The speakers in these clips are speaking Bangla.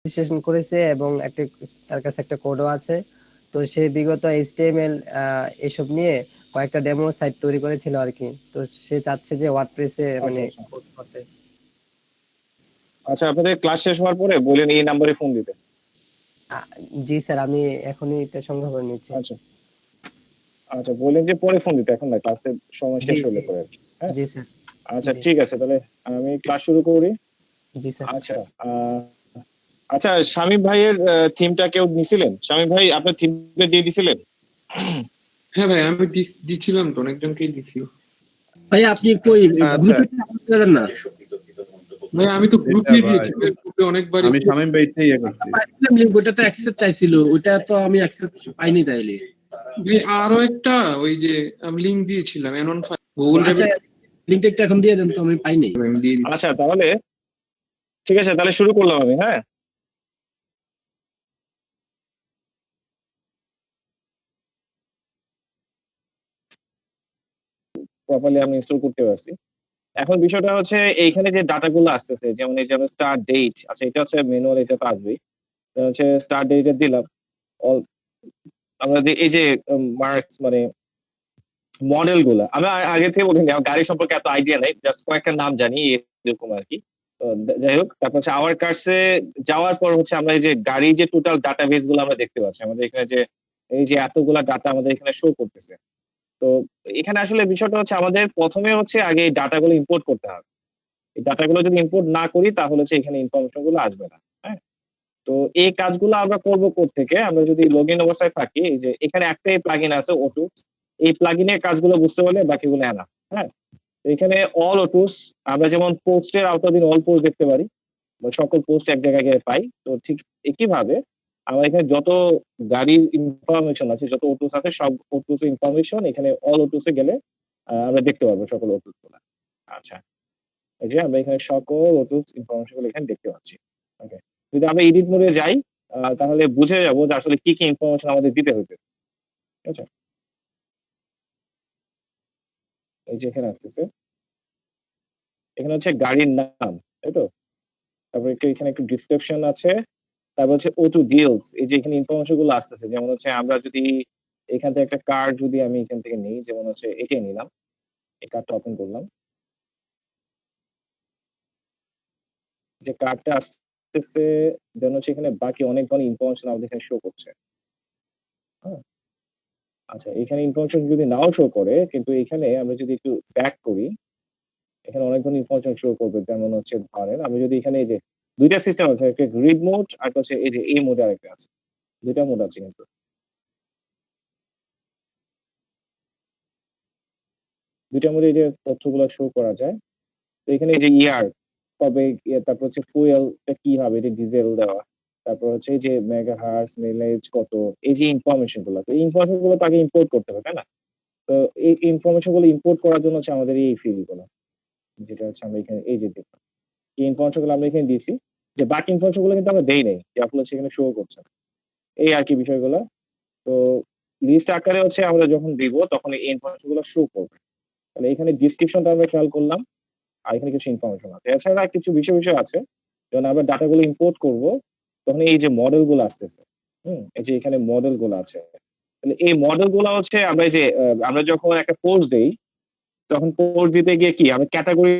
রেজিস্ট্রেশন করেছে এবং একটা তার কাছে একটা কোডও আছে। তো সে বিগত এইচটিএমএল এসব নিয়ে কয়েকটা ডেমো সাইট তৈরি করেছিল আর কি। তো সে চাচ্ছে যে ওয়ার্ডপ্রেসে আচ্ছা মানে আচ্ছা কোড করতে। আচ্ছা, আপনাদের ক্লাস শেষ হওয়ার পরে বলেন এই নাম্বারে ফোন দিতে। আ- জি স্যার, আমি এখনই এটা সংগ্রহ করে নিচ্ছি। আচ্ছা আচ্ছা, বলেন যে পরে ফোন দিতে, এখন না, ক্লাসের সময় জি শেষ হলে জি পরে আর কি। হ্যাঁ, জি স্যার। আচ্ছা জি ঠিক আছে, তাহলে আমি ক্লাস শুরু করি। জি স্যার। আচ্ছা আচ্ছা, শামীম ভাইয়ের থিমটা কেউ নিছিলেন? শামীম ভাই আপনার থিমটা দিয়ে দিছিলেন? হ্যাঁ ভাই, আমি দিছিলাম তো, অনেকজনকেই দিছি। ভাই আপনি কই আচ্ছা, গ্রুপে আপলোড করেন না? ভাই আমি তো এটা গ্রুপে ভাই দিয়েছি ভাই, গ্রুপে অনেকবারই। আমি শামীম ভাইটাই ইয়ে করছি। পাইছিলাম লিংক, ওটা তো অ্যাক্সেস চাইছিল, ওটা তো আমি অ্যাক্সেস পাইনি তাইলে। ভাই আরো একটা ওই যে আমি লিংক দিয়েছিলাম অ্যানন ফাইল গুগল আচ্ছা, ড্রাইভে, লিংকটা একটু এখন দিয়ে দেন তো, আমি পাইনি। আমি দিয়ে দিচ্ছি। আচ্ছা তাহলে ঠিক আছে, তাহলে শুরু করলাম আমি। হ্যাঁ, প্রপারলি আমি ইনস্টল করতে পারছি। এখন বিষয়টা হচ্ছে এইখানে যে ডাটাগুলো আসতেছে, যেমন এই যেমন স্টার্ট ডেট, আচ্ছা এটা হচ্ছে ম্যানুয়াল, এটা তো আসবেই। তো হচ্ছে স্টার্ট ডেটে দিলাম অল, আমরা এই যে মার্কস মানে মডেল গুলা আমি আগে থেকে বলিনি, আমার গাড়ি সম্পর্কে এত আইডিয়া নেই, জাস্ট কয়েকটা নাম জানি এরকম আর কি। তো যাই হোক, তারপর হচ্ছে আওয়ার কার্সে যাওয়ার পর হচ্ছে আমরা এই যে গাড়ি যে টোটাল ডাটা বেস গুলো আমরা দেখতে পাচ্ছি, আমাদের এখানে যে এই যে এতগুলা ডাটা আমাদের এখানে শো করতেছে। তো এখানে আসলে বিষয়টা হচ্ছে আমাদের প্রথমে হচ্ছে আগে এই ডাটাগুলো ইম্পোর্ট করতে হবে। এই ডাটাগুলো যদি ইম্পোর্ট না করি তাহলে হচ্ছে এখানে ইনফরমেশন গুলো আসবে না। হ্যাঁ, তো এই কাজগুলো আমরা করবো থেকে, আমরা যদি লগ ইন অবস্থায় থাকি, এই যে এখানে একটাই প্লাগ ইন আছে ওটু, এই প্লাগ ইনের কাজগুলো বুঝতে হলে বাকিগুলো না। হ্যাঁ, তো এখানে অল ওটুস, আমরা যেমন পোস্টের আওতাধীন অল পোস্ট দেখতে পারি বা সকল পোস্ট এক জায়গায় গিয়ে পাই, তো ঠিক একইভাবে আমরা এখানে যত গাড়ির ইনফরমেশন আছে, যত ওটুস আছে, সব ওটুস ইনফরমেশন এখানে অল ওটুসে গেলে আমরা দেখতে পারবো সকল ওটুস গুলা। আচ্ছা, এই যে আমরা এখানে সকল ওটুস ইনফরমেশন গুলো এখানে দেখতে পাচ্ছি। ওকে, যদি আমরা এডিট মোডে যাই তাহলে বুঝে যাবো যে আসলে কি কি ইনফরমেশন আমাদের দিতে হইবে। ঠিক আছে, এই যে এখানে আসতেছে, এখানে হচ্ছে গাড়ির নাম, তাই তো? তারপর একটু এখানে একটু ডিসক্রিপশন আছে। তারপর হচ্ছে O2 ডিলস, এই যে এখানে ইনফরমেশন গুলো আসতেছে, যেমন হচ্ছে আমরা যদি এখান থেকে একটা কার্ড যদি আমি এখান থেকে নিই, যেমন হচ্ছে এটাই নিলাম, এই কার্ডটা ওপেন করলাম, যে কার্ডটা আসতেছে, দেন হচ্ছে এখানে বাকি অনেক ধরনের ইনফরমেশন আমাদের এখানে শো করছে। হ্যাঁ, আচ্ছা এখানে ইনফরমেশন যদি নাও শো করে, কিন্তু এখানে আমরা যদি একটু ব্যাক করি, এখানে অনেক ধরনের ইনফরমেশন শো করবে। যেমন হচ্ছে ধরেন আমি যদি এখানে এই যে দুইটা সিস্টেম আছে, একটা রিড মোড আর হচ্ছে এই যে এই মোডে আরেকটা আছে, দুইটা মোড আছে কিন্তু। দুইটা মোডে এই যে তথ্যগুলো শো করা যায়। তো এখানে এই যে ইয়ার, কবে, তারপর হচ্ছে ফুয়েলটা কি হবে, এটা ডিজেল দেওয়া, তারপর হচ্ছে এই যে মেগাহার্টজ মাইলেজ কত, এই যে ইনফরমেশন গুলো, তো এই ইনফরমেশন গুলো তো আগে ইম্পোর্ট করতে হবে, তাই না? তো এই ইনফরমেশন গুলো ইম্পোর্ট করার জন্য হচ্ছে আমাদের এই ফিল্ড গুলো, যেটা হচ্ছে আমরা এখানে এই যে দেখলাম, এই ইনফরমেশন গুলো আমরা এখানে দিয়েছি। যে বাকি ইনফরমেশন গুলো কিন্তু আমরা দেই নাই, যে আপনার হচ্ছে এখানে শো করছে না। এই আর কি বিষয়গুলো। তো লিস্ট আকারে হচ্ছে আমরা যখন দিব তখন এই ইনফরমেশন গুলো শো করবে। তাহলে এখানে ডিসক্রিপশনটা আমরা খেয়াল করলাম, আর এখানে কিছু ইনফরমেশন আছে। এছাড়া কিছু বিষয় আছে, যখন আমরা ডাটাগুলো ইম্পোর্ট করব তখন এই যে মডেল গুলো আসতেছে, এই যে এখানে মডেল গুলো আছে। তাহলে এই মডেল গুলো হচ্ছে আমরা এই যে আমরা যখন একটা পোস্ট দেই, তখন পোস্ট দিতে গিয়ে কি আমরা ক্যাটাগরি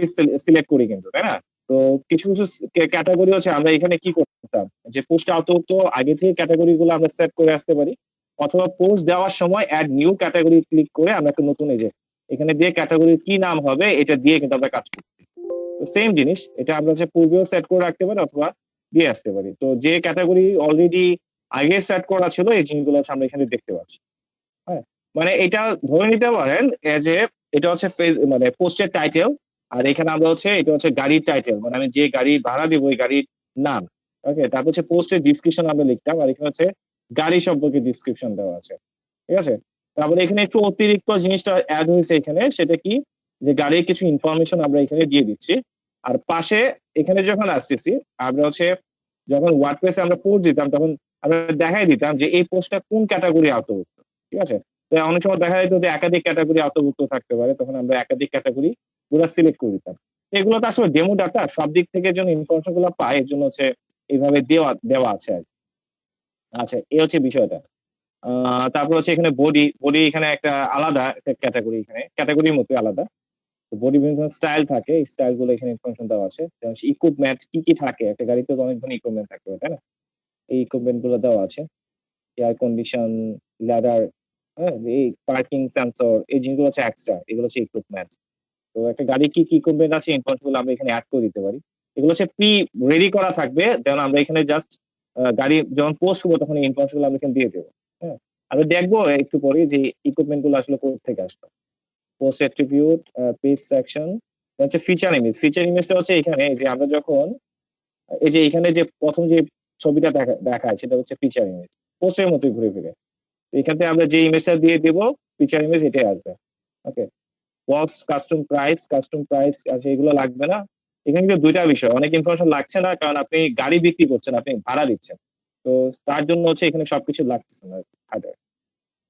সিলেক্ট করি কিন্তু, তাই না? তো কিছু কিছু ক্যাটাগরি হচ্ছে আমরা এখানে কি করতাম, যে পোস্টে আপাতত আগে থেকে ক্যাটাগরি গুলো আমরা সেট করে আসতে পারি, অথবা পোস্ট দেওয়ার সময় অ্যাড নিউ ক্যাটাগরি ক্লিক করে আমরা একটা নতুন এই যে এখানে দিয়ে ক্যাটাগরির কি নাম হবে এটা দিয়ে কিন্তু আমরা কাজ করি। তো সেম জিনিস, এটা আমরা হচ্ছে পূর্বেও সেট করে রাখতে পারি অথবা দিয়ে আসতে পারি। তো যে ক্যাটাগরি অলরেডি আগে সেট করা ছিল এই জিনিসগুলো হচ্ছে আমরা এখানে দেখতে পাচ্ছি। হ্যাঁ, মানে এটা ধরে নিতে পারেন যে এটা হচ্ছে মানে পোস্টের টাইটেল, আর এখানে আমরা হচ্ছে এটা হচ্ছে গাড়ির টাইটেল, মানে আমি যে গাড়ি ভাড়া দিব ওই গাড়ির নাম। ওকে, তারপর হচ্ছে পোস্টের ডিসক্রিপশন আমরা লিখতাম, আর এখানে হচ্ছে গাড়ি সম্পর্কে ডিসক্রিপশন দেওয়া আছে। ঠিক আছে, তারপরে এখানে একটু অতিরিক্ত জিনিসটা অ্যাড হয়েছে এখানে, সেটা কি, যে গাড়ির কিছু ইনফরমেশন আমরা এখানে দিয়ে দিচ্ছি। আর পাশে এখানে যখন আসতেছি আমরা হচ্ছে যখন ওয়ার্ডপ্রেসে আমরা পোস্ট দিতাম তখন আমরা দেখাই দিতাম যে এই পোস্টটা কোন ক্যাটাগরি আওতাভুক্ত। ঠিক আছে, তো অনেক সময় দেখা যেত যে একাধিক ক্যাটাগরি আওতাভুক্ত থাকতে পারে, তখন আমরা একাধিক ক্যাটাগরি গুলো সিলেক্ট করে দিতাম। এগুলো তো আসলে ডেমো ডাটা, সব দিক থেকে যেন ইনফরমেশন গুলো পায় এর জন্য হচ্ছে এইভাবে দেওয়া আছে আর কি। আচ্ছা, এই হচ্ছে বিষয়টা। তারপর হচ্ছে এখানে বডি এখানে একটা আলাদা একটা ক্যাটাগরি, এখানে ক্যাটাগরির মতোই আলাদা। তো বডি বিভিন্ন ধরনের স্টাইল থাকে, এই স্টাইল গুলো এখানে ইনফরমেশন দেওয়া আছে। যেমন ইকুইপমেন্ট কি থাকে, একটা গাড়িতে তো অনেক ধরনের ইকুইপমেন্ট থাকতে পারে, তাই না? এই ইকুইপমেন্ট গুলো দেওয়া আছে। এয়ার কন্ডিশন, ল্যাডার, হ্যাঁ? এই পার্কিং সেন্সর, এই জিনিসগুলো হচ্ছে এক্সট্রা। এগুলো হচ্ছে ইকুইপমেন্ট। তো একটা গাড়ি কি ইকুইপমেন্ট আছে, ইনফরমেশন গুলো আমরা এখানে এড করে দিতে পারি। এগুলো হচ্ছে রেডি করা থাকবে। দেন আমরা এখানে জাস্ট গাড়ি যখন পোস্ট করবো তখন এই ইনফরমেশন গুলো আমরা এখানে দিয়ে দেবো। হ্যাঁ? আমরা দেখবো একটু পরে যে ইকুইপমেন্ট গুলো আসলে কোথা থেকে আসলো। পোস্ট অ্যাট্রিবিউট, পেজ সেকশন, হচ্ছে ফিচার ইমেজ। ফিচার ইমেজটা হচ্ছে এখানে যে আমরা যখন এই যে এখানে যে ১ম যে ছবিটা দেখায় সেটা হচ্ছে ফিচার ইমেজ। পোস্টের মতোই ঘুরে ফিরে। তো এখান থেকে আমরা যে ইমেজটা দিয়ে দেব, ফিচার ইমেজ এটাই আসবে। ওকে? বক্স, কাস্টম প্রাইস আচ্ছা এগুলো লাগবে না। এখানে কিন্তু ২ টা বিষয়। অনেক ইনফরমেশন লাগছে না কারণ আপনি গাড়ি বিক্রি করছেন, আপনি ভাড়া দিচ্ছেন। তো তার জন্য হচ্ছে এখানে সবকিছু লাগতেছে না আগে।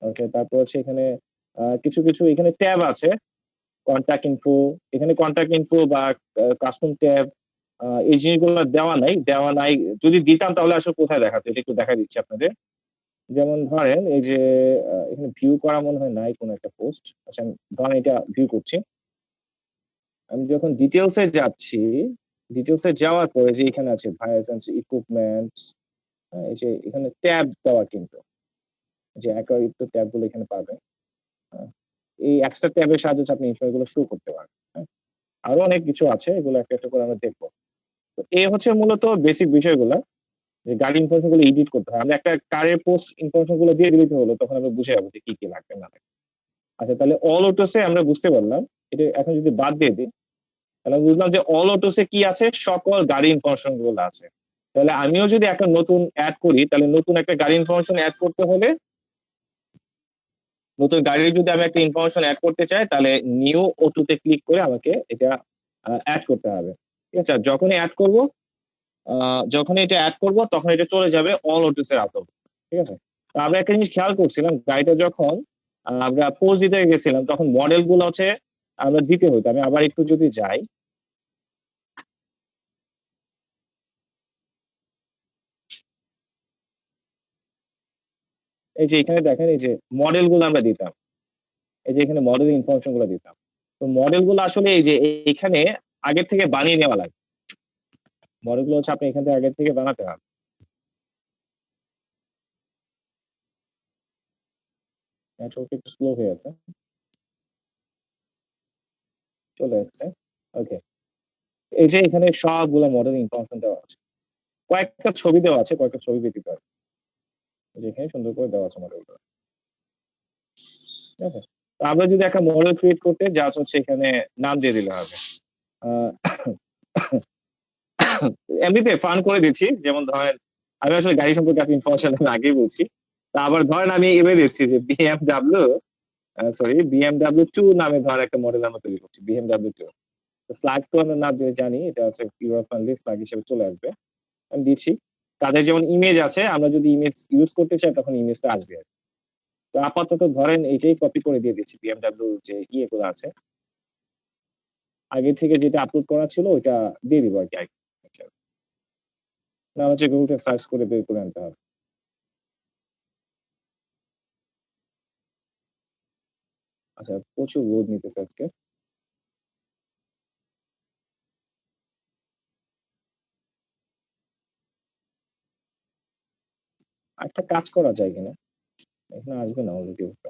ওকে? তারপর হচ্ছে এখানে কিছু এখানে ট্যাব আছে। কনট্যাক্ট ইনফো, এখানে কনট্যাক্ট ইনফো বা কাস্টম ট্যাব এই জিনিসগুলো দেওয়া নাই। যদি দিতাম তাহলে আসলে কোথায় দেখাতো? এটা একটু দেখায় দিচ্ছি আপনাদের। যেমন ধরেন এই যে এখানে ভিউ করা মনে হয় নাই কোন একটা পোস্ট। আচ্ছা আমি ধরেন এটা ভিউ করছি। আমি যখন ডিটেইলস এ যাচ্ছি, ডিটেইলস এ যাওয়ার পরে যে এখানে আছে ভায়াসেন্স ইকুইপমেন্টস, হ্যাঁ? এই যে এখানে ট্যাব দেওয়া কিন্তু। যে একয়িত ট্যাব গুলো এখানে পাবেন। হ্যাঁ? এই এক্সট্রা ট্যাবের সাহায্যে হচ্ছে আপনি ইনফো গুলো শো করতে পারেন। হ্যাঁ? আরো অনেক কিছু আছে, এগুলো একটা করে আমরা দেখব। তো এই হচ্ছে মূলত বেসিক বিষয়গুলা, যে গাড়ি ইনফরমেশন গুলো এডিট করতে হয়। আমরা একটা কারের পোস্ট ইনফরমেশন গুলো দিয়ে দিলেই তো হলো, তখন আমরা বুঝে যাবো যে কি লাগবে না লাগবে। আচ্ছা তাহলে অল অটোস এ আমরা বুঝতে পারলাম। এটা এখন যদি বাদ দিয়ে দিই, তাহলে আমি বুঝলাম যে অল অটোস এ কি আছে? সকল গাড়ি ইনফরমেশন গুলো আছে। তাহলে আমিও যদি একটা নতুন এড করি, তাহলে নতুন একটা গাড়ি ইনফরমেশন এড করতে হলে, নতুন গাড়ির যদি আমি একটা ইনফরমেশন এড করতে চাই, তাহলে নিউ অটো তে ক্লিক করে আমাকে এটা এড করতে হবে। ঠিক আছে? আর যখনই এটা এড করব তখন এটা চলে যাবে অল অটোস এর আওতায়। ঠিক আছে? তো আমরা একটা জিনিস খেয়াল করছিলাম, গাড়িটা যখন আমরা পোস্ট দিতে গেছিলাম তখন মডেল গুলো হচ্ছে আমরা দিতে হতো। আমি আবার একটু যদি যাই, এই যে এখানে দেখেন এই যে মডেল গুলো আমরা দিতাম। এই যে এখানে মডেল ইনফরমেশন গুলো দিতাম। তো মডেল গুলো আসলে এই যে এখানে আগের থেকে বানিয়ে নেওয়া লাগে। মডেল গুলো হচ্ছে আপনি এখান থেকে আগের থেকে বানাতে হবে। নেটওয়ার্ক একটু স্লো হয়ে আছে। চলে আসছে। ওকে। এই যে এখানে সবগুলা মডেল ইনফরমেশন দেওয়া আছে। কয়েকটা ছবি দেওয়া আছে, কয়েকটা ছবি ব্যতীত আর কি। এই যে এখানে সুন্দর করে দেওয়া আছে মডেলগুলো। ঠিক আছে? তো আমরা যদি একটা মডেল ক্রিয়েট করতে জাস্ট হচ্ছে এখানে নাম দিয়ে দিলে হবে। আ এমনিতে ফান করে দিচ্ছি। যেমন ধরেন আমি আসলে গাড়ি সম্পর্কে এত ইনফরমেশন আমি আগেই বলছি। তা আবার ধরেন আমি এভাবে দিচ্ছি যে BMW 2 নামে ধরেন একটা মডেল আমরা তৈরি করছি। BMW 2। তো স্লাগ তো আমরা না দিয়ে জানি এটা হচ্ছে ইউরো ফ্রেন্ডলি স্লাগ হিসেবে চলে আসবে। আমি দিচ্ছি। তাদের যেমন ইমেজ আছে, আমরা যদি ইমেজ ইউজ করতে চাই তখন ইমেজটা আসবে আরকি। তো আপাতত ধরেন এটাই কপি করে দিয়ে দিচ্ছি। BMW যে ইয়েগুলো আছে, আগে থেকে যেটা আপলোড করা ছিল ওইটা দিয়ে দিব আরকি। না হচ্ছে Google তে সার্চ করে বের করে আনতে হবে। আচ্ছা প্রচুর লোড নিতেছে আজকে। আরেকটা কাজ করা যায় কিনা? এখানে আসবে না অলরেডি ওটা।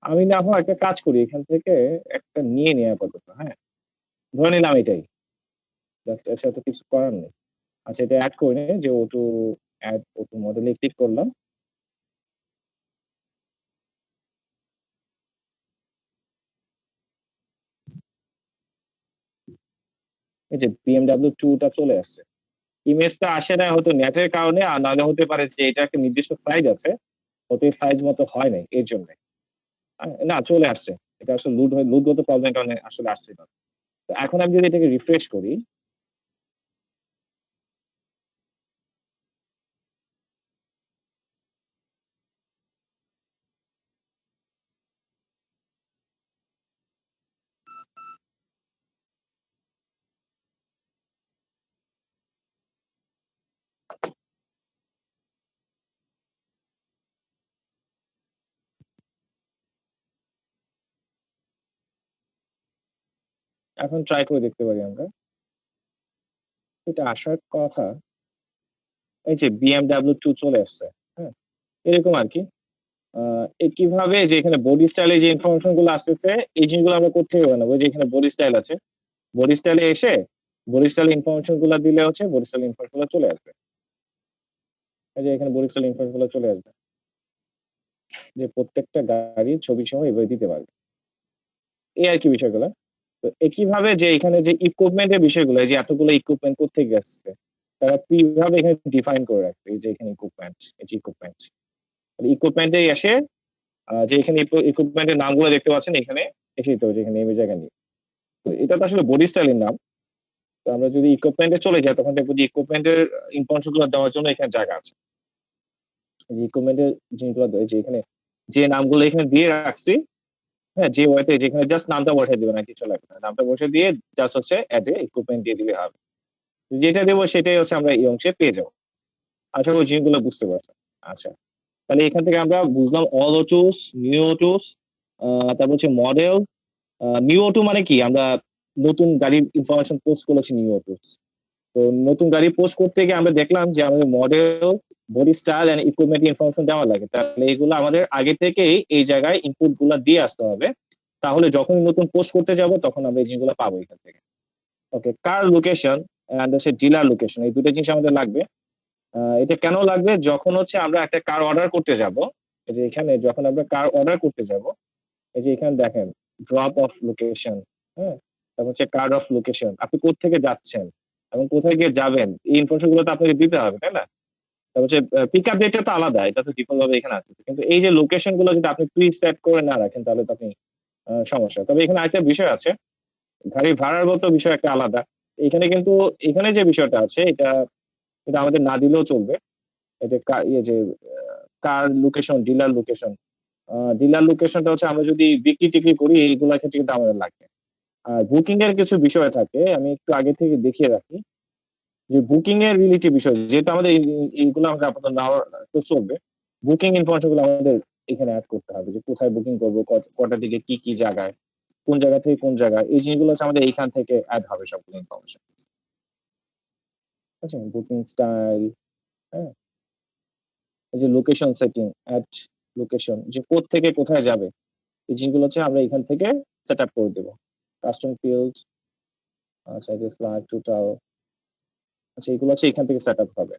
আমি না হয় একটা কাজ করি, এখান থেকে একটা নিয়ে নেই আপাতত, হ্যাঁ? ধরে নিলাম এটাই। জাস্ট এর সাথে কিছু করার নেই। আচ্ছা এটা এড করে নিই যে অটো মডেলে ক্লিক করলাম। এই যে BMW 2 টা চলে আসছে। ইমেজটা আসে নাই হয়তো নেটের কারণে, আর নাহলে হতে পারে যে এটা একটা নির্দিষ্ট সাইজ আছে। হয়তো এই সাইজ মতো হয় নাই এর জন্যে। না চলে আসছে। এটা আসলে লুটগত প্রবলেমের কারণে আসলে আসছিল। তো এখন আমি যদি এটাকে রিফ্রেশ করি, এখন ট্রাই করে দেখতে পারি আমরা। এটা আসার কথা, এই যে BMW2 চলে আসছে, হ্যাঁ? এরকম আরকি। কিভাবে যে এখানে বডি স্টাইলে যে ইনফরমেশন গুলো আসতেছে, এই জিনিসগুলো আমরা কোত্থেকে বানাবো? যে এখানে বডি স্টাইল আছে। বডি স্টাইলে এসে বডি স্টাইল ইনফরমেশন গুলা দিলে হচ্ছে বডি স্টাইল ইনফরমেশন গুলো চলে আসবে। এই যে এখানে বডি স্টাইল ইনফরমেশন গুলো চলে আসবে। যে প্রত্যেকটা গাড়ির ছবি সহ এভাবে দিতে পারবে। এই আরকি বিষয়গুলা। তো একইভাবে যে এখানে যে ইকুইপমেন্ট এর বিষয়গুলো, এই যে এতগুলো ইকুইপমেন্ট কোত্থেকে আসছে, তারা কিভাবে এখানে ডিফাইন করে রাখবে? এই যে এখানে ইকুইপমেন্ট, এই যে ইকুইপমেন্ট। ইকুইপমেন্টে এসে যে এখানে ইকুইপমেন্টের নামগুলো দেখতে পাচ্ছেন এখানে এসে দিতে হবে যে এখানে এই জায়গায় নেই। তো এটা তো আসলে বডি স্টাইলের নাম। তো আমরা যদি ইকুইপমেন্টে চলে যাই তখন দেখবো যে ইকুইপমেন্টের ইনফরমেশন গুলো দেওয়ার জন্য এখানে জায়গা আছে। এই যে ইকুইপমেন্টের জিনিসগুলো যে এখানে যে নামগুলো এখানে দিয়ে রাখছি, হ্যাঁ? যে ওয়েতে যেখানে জাস্ট নামটা বসায় দিবেন আর কিছু লাগবে না। নামটা বসিয়ে দিয়ে জাস্ট হচ্ছে এড এ ইকুইপমেন্ট দিয়ে দিলে হবে। যেটা দেবো সেটাই হচ্ছে আমরা এই অংশে পেয়ে যাবো। আশা করি জিনিসগুলো বুঝতে পারছেন। আচ্ছা। তাহলে এখান থেকে আমরা বুঝলাম অল অটোস, নিউ অটোস, তারপর হচ্ছে মডেল। নিউ অটো মানে কি? আমরা নতুন গাড়ির ইনফরমেশন পোস্ট করেছি নিউ অটোস। তো নতুন গাড়ি পোস্ট করতে গিয়ে আমরা দেখলাম যে আমাদের model, body style and equipment information দেওয়া লাগে। তাহলে এগুলো আমাদের আগে থেকেই এই জায়গায় ইনপুট গুলা দিয়ে আসতে হবে। তাহলে যখনই নতুন পোস্ট করতে যাব তখন আমরা এই জিনিসগুলো পাবো এখান থেকে। ওকে, কার লোকেশন এন্ড হচ্ছে ডিলার লোকেশন, এই দুটো জিনিস আমাদের লাগবে। এটা কেন লাগবে? যখন হচ্ছে আমরা একটা কার অর্ডার করতে যাব, এই যে এখানে যখন আমরা কার অর্ডার করতে যাব, এই যে এখানে দেখেন ড্রপ অফ লোকেশন, হ্যাঁ? তারপর হচ্ছে কার্ড অফ লোকেশন। আপনি কোত্থেকে যাচ্ছেন এবং কোথায় গিয়ে যাবেন এই ইনফরমেশন গুলো তো আপনাকে দিতে হবে, তাই না? তারপর হচ্ছে পিকআপ ডেটটা তো আলাদা, এটা তো ডিফল্ট ভাবে এখানে আছে। কিন্তু এই যে লোকেশন গুলো যদি আপনি প্রি সেট করে না রাখেন তাহলে তো আপনি সমস্যা। তবে এখানে আরেকটা বিষয় আছে, গাড়ি ভাড়ার মতো বিষয় একটা আলাদা। এখানে কিন্তু এখানে যে বিষয়টা আছে এটা এটা আমাদের না দিলেও চলবে। এটা ইয়ে যে কার লোকেশন, ডিলার লোকেশন। ডিলার লোকেশনটা হচ্ছে আমরা যদি বিক্রি-টিক্রি করি এইগুলার ক্ষেত্রে কিন্তু আমাদের লাগবে। আর বুকিং এর কিছু বিষয় থাকে, আমি একটু আগে থেকে দেখিয়ে রাখি। যে বুকিং এর রিলেটিভ বিষয় যেহেতু আমাদের এইগুলো আমাদের আপাতত নাও তো চলবে। বুকিং ইনফরমেশন গুলো আমাদের এখানে এড করতে হবে। যে কোথায় বুকিং করব, কটার দিকে কি জায়গায়, কোন জায়গা থেকে কোন জায়গায়। এই জিনিসগুলো হচ্ছে আমাদের এইখান থেকে এড হবে সবগুলো ইনফরমেশন। আচ্ছা, বুকিং স্টাইল, হ্যাঁ? এই যে লোকেশন সেটিং, এড লোকেশন, যে থেকে কোথায় যাবে। এই জিনিসগুলো হচ্ছে আমরা এখান থেকে সেট আপ করে দেব। কাস্টম ফিল্ড, আচ্ছা এই যে স্লাইড টোটাল, আচ্ছা এগুলো হচ্ছে এখান থেকে সেট আপ হবে।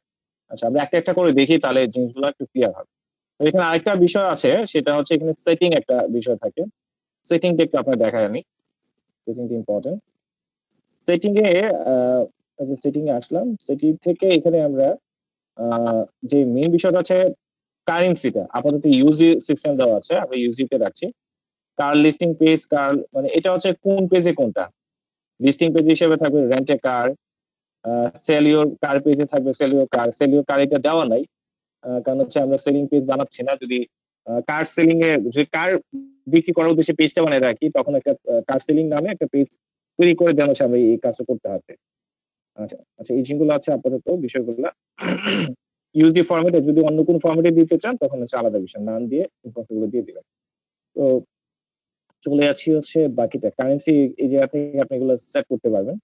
আচ্ছা আমরা একটা করে দেখি তাহলে জিনিসগুলো একটু ক্লিয়ার হবে। তো এখানে আরেকটা বিষয় আছে, সেটা হচ্ছে এখানে সেটিং একটা বিষয় থাকে। সেটিংটা একটু আপনার দেখাই আমি। সেটিংটা ইম্পর্টেন্ট। সেটিং এ সেটিং এ আসলাম। সেটিং থেকে এখানে আমরা আ যে মেইন বিষয়টা আছে কারেন্সিটা আপাতত ইউজি সিস্টেম দেওয়া আছে। আমরা ইউজি তে রাখছি। কার লিস্টিং পেজ, কার মানে এটা হচ্ছে কোন পেজে কোনটা। লিস্টিং পেজ হিসেবে থাকবে rent a car, sell your car পেজে থাকবে sell your car. Sell your car এটা দেওয়া নাই। কারণ হচ্ছে আমরা সেলিং পেজ বানাচ্ছি না। যদি কার সেলিং এ যে কার বিক্রি করার উদ্দেশ্যে পেজটা বানায় রাখি তখন একটা কার সেলিং নামে একটা পেজ তৈরি করে দেন হচ্ছে আমরা এই কাজটা করতে হবে। আচ্ছা, আচ্ছা এই জিনিসগুলো আছে আপাতত বিষয়গুলা। ইউএসডি ফরম্যাটে যদি অন্য কোনো ফরম্যাটে দিতে চান তখন হচ্ছে আলাদা বিষয়। নাম দিয়ে ইনফরমেশন গুলো দিয়ে দিবেন। তো চলে যাচ্ছি হচ্ছে বাকিটা। কারেন্সি এই জায়গা থেকে আপনি এগুলো সেট করতে পারবেন।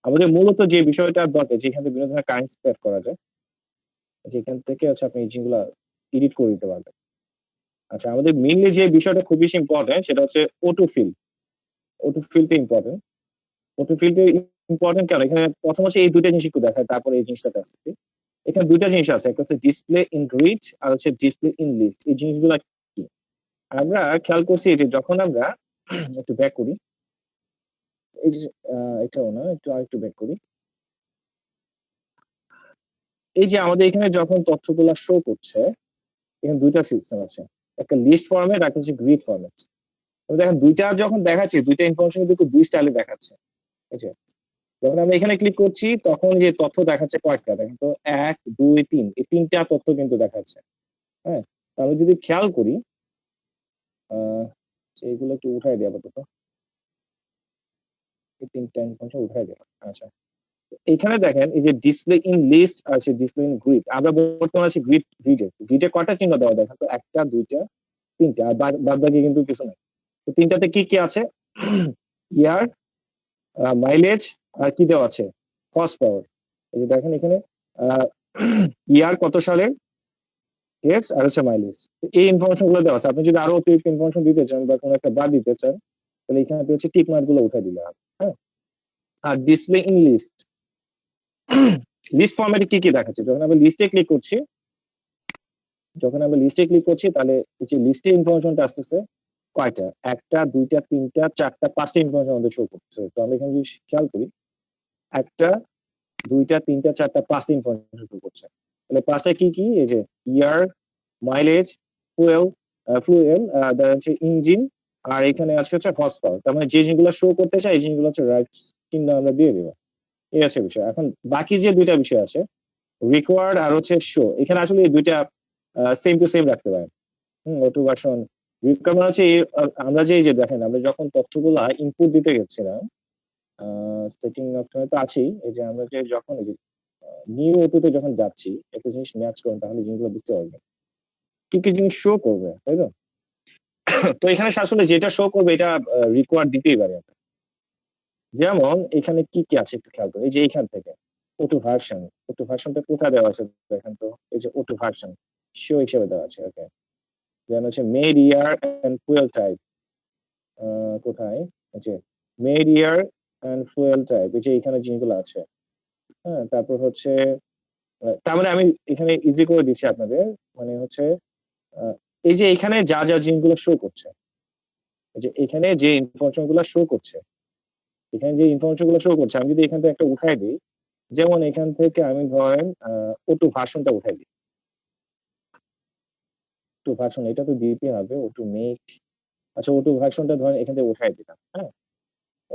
আমাদের মূলত যে বিষয়টা দরকার যেখান থেকে বিভিন্ন ধরনের কারেন্সি সেট করা যায়, যেখান থেকে হচ্ছে আপনি এই জিনিসগুলা এডিট করে দিতে পারবেন। আচ্ছা আমাদের মেইনলি যে বিষয়টা খুব বেশি ইম্পোর্টেন্ট সেটা হচ্ছে অটো ফিল। অটো ফিলটা ইম্পোর্টেন্ট। অটো ফিলটা ইম্পোর্টেন্ট কেন? এখানে ১ম হচ্ছে এই ২ টা জিনিস একটু দেখাই তারপরে এই জিনিসটাতে আসতেছি। এখানে ২ টা জিনিস আছে। একটা হচ্ছে ডিসপ্লে ইন গ্রিড আর হচ্ছে ডিসপ্লে ইন লিস্ট। এই জিনিসগুলা কি? আমরা খেয়াল করছি যে যখন আমরা একটু ব্যাক করি। এই যে এটাও না, একটু আরেকটু ব্যাক করি। এই যে আমাদের এখানে যখন তথ্যগুলা শো করছে, এখানে ২ টা সিস্টেম আছে। একটা লিস্ট ফরম্যাট আর একটা হচ্ছে গ্রিড ফরম্যাট। তো দেখেন ২ টা যখন দেখাচ্ছি ২ টা ইনফরমেশন কিন্তু ২ স্টাইলে দেখাচ্ছে। ঠিক আছে? যখন আমি এখানে ক্লিক করছি তখন যে তথ্য দেখাচ্ছে কয়েকটা দেখেন তো ১, ২, ৩ এই ৩ টা তথ্য কিন্তু দেখাচ্ছে। হ্যাঁ? তো আমি যদি খেয়াল করি আ এগুলো একটু উঠায় দিই আপাতত। এই ৩ টা ইনফরমেশন উঠায় দিলাম। আচ্ছা। এখানে দেখেন এই যে ডিসপ্লে ইন লিস্ট আর হচ্ছে ডিসপ্লে ইন গ্রিড। আমরা বর্তমানে আছি গ্রিডে। গ্রিডে কয়টা চিহ্ন দেওয়া দেখেন তো ১ টা ২ টা ৩ টা। আর বাদবাকি কিন্তু কিছু নাই। তো ৩ টাতে কি আছে? ইয়ার, মাইলেজ আর কি দেওয়া আছে, হর্স পাওয়ার। এই যে দেখেন এখানে ইয়ার কত সালের, ইয়েস, আর হচ্ছে মাইলেজ। এই ইনফরমেশন গুলো দেওয়া আছে। আপনি যদি আরো অতিরিক্ত ইনফরমেশন দিতে চান বা কোনো একটা বার দিতে চান, তাহলে এখানে হচ্ছে টিক মার্ক গুলো উঠে দিলে হবে। হ্যাঁ, আর ডিসপ্লে ইন লিস্ট, লিস্ট ফরম্যাটে কি কি দেখাচ্ছে, যখন আমি লিস্টে ক্লিক করছি, তাহলে এই যে লিস্টে ইনফরমেশনটা আসতেছে কয়টা, একটা, দুইটা, তিনটা, চারটা, পাঁচটা ইনফরমেশন আমাদের শো করতেছে। তো আমরা এখানে যদি খেয়াল করি, একটা, দুইটা, তিনটা, চারটা, পাঁচটা ইনফরমেশন শো করছে। তাহলে পাঁচটা কি কি, এই যে ইয়ার, মাইলেজ, ফুয়েল, হচ্ছে ইঞ্জিন, আর এখানে আছে হচ্ছে হর্স পাওয়ার। তার মানে যে জিনিসগুলো শো করতে চাই এই জিনিসগুলো হচ্ছে রাইট চিহ্ন আমরা দিয়ে দেবো। এই আছে বিষয়। এখন বাকি যে দুইটা বিষয় আছে, রিকোয়ার্ড আর হচ্ছে শো, এখানে আসলে এই দুইটা সেম টু সেম রাখতে পারেন। অটো ভার্সন রিকোয়ার্ড হচ্ছে আমরা যে এই যে দেখেন, আমরা যখন তথ্যগুলা ইনপুট দিতে গেছিলাম, সেটিং অপশনে তো আছেই, এই যে আমরা যে যখন নিউ অটোতে যখন যাচ্ছি, একটা জিনিস ম্যাচ করেন তাহলে জিনিসগুলো বুঝতে পারবেন কি কি জিনিস শো করবে, তাই তো? তো এখানে আসলে যেটা শো করবে এটা রিকোয়ার্ড দিতেই পারে। যেমন এখানে কি কি আছে একটু খেয়াল করুন। এই যে এখান থেকে অটো ভার্সনটা কোথায় দেওয়া আছে দেখেন তো, এই যে অটো ভার্সন শো হিসেবে দেওয়া আছে। ওকে, দেন হচ্ছে made year and fuel type, কোথায়, এই যে made year and fuel type, এই যে এখানে জিনিসগুলো আছে। হ্যাঁ, তারপর হচ্ছে তার মানে আমি এখানে ইজি করে দিচ্ছি আপনাদের, মানে হচ্ছে এই যে এখানে যা যা জিনিসগুলো শো করছে, এই যে এখানে যে ইনফরমেশন গুলো শো করছে, আমি যদি এখান থেকে একটা উঠাই দিই, যেমন এখান থেকে আমি ধরেন অটো ভার্সনটা উঠাই দিই, অটো ভার্সন এটা তো দিতে হবে, অটো মেক, আচ্ছা অটো ভার্সনটা ধরেন এখান থেকে উঠাই দিলাম। হ্যাঁ,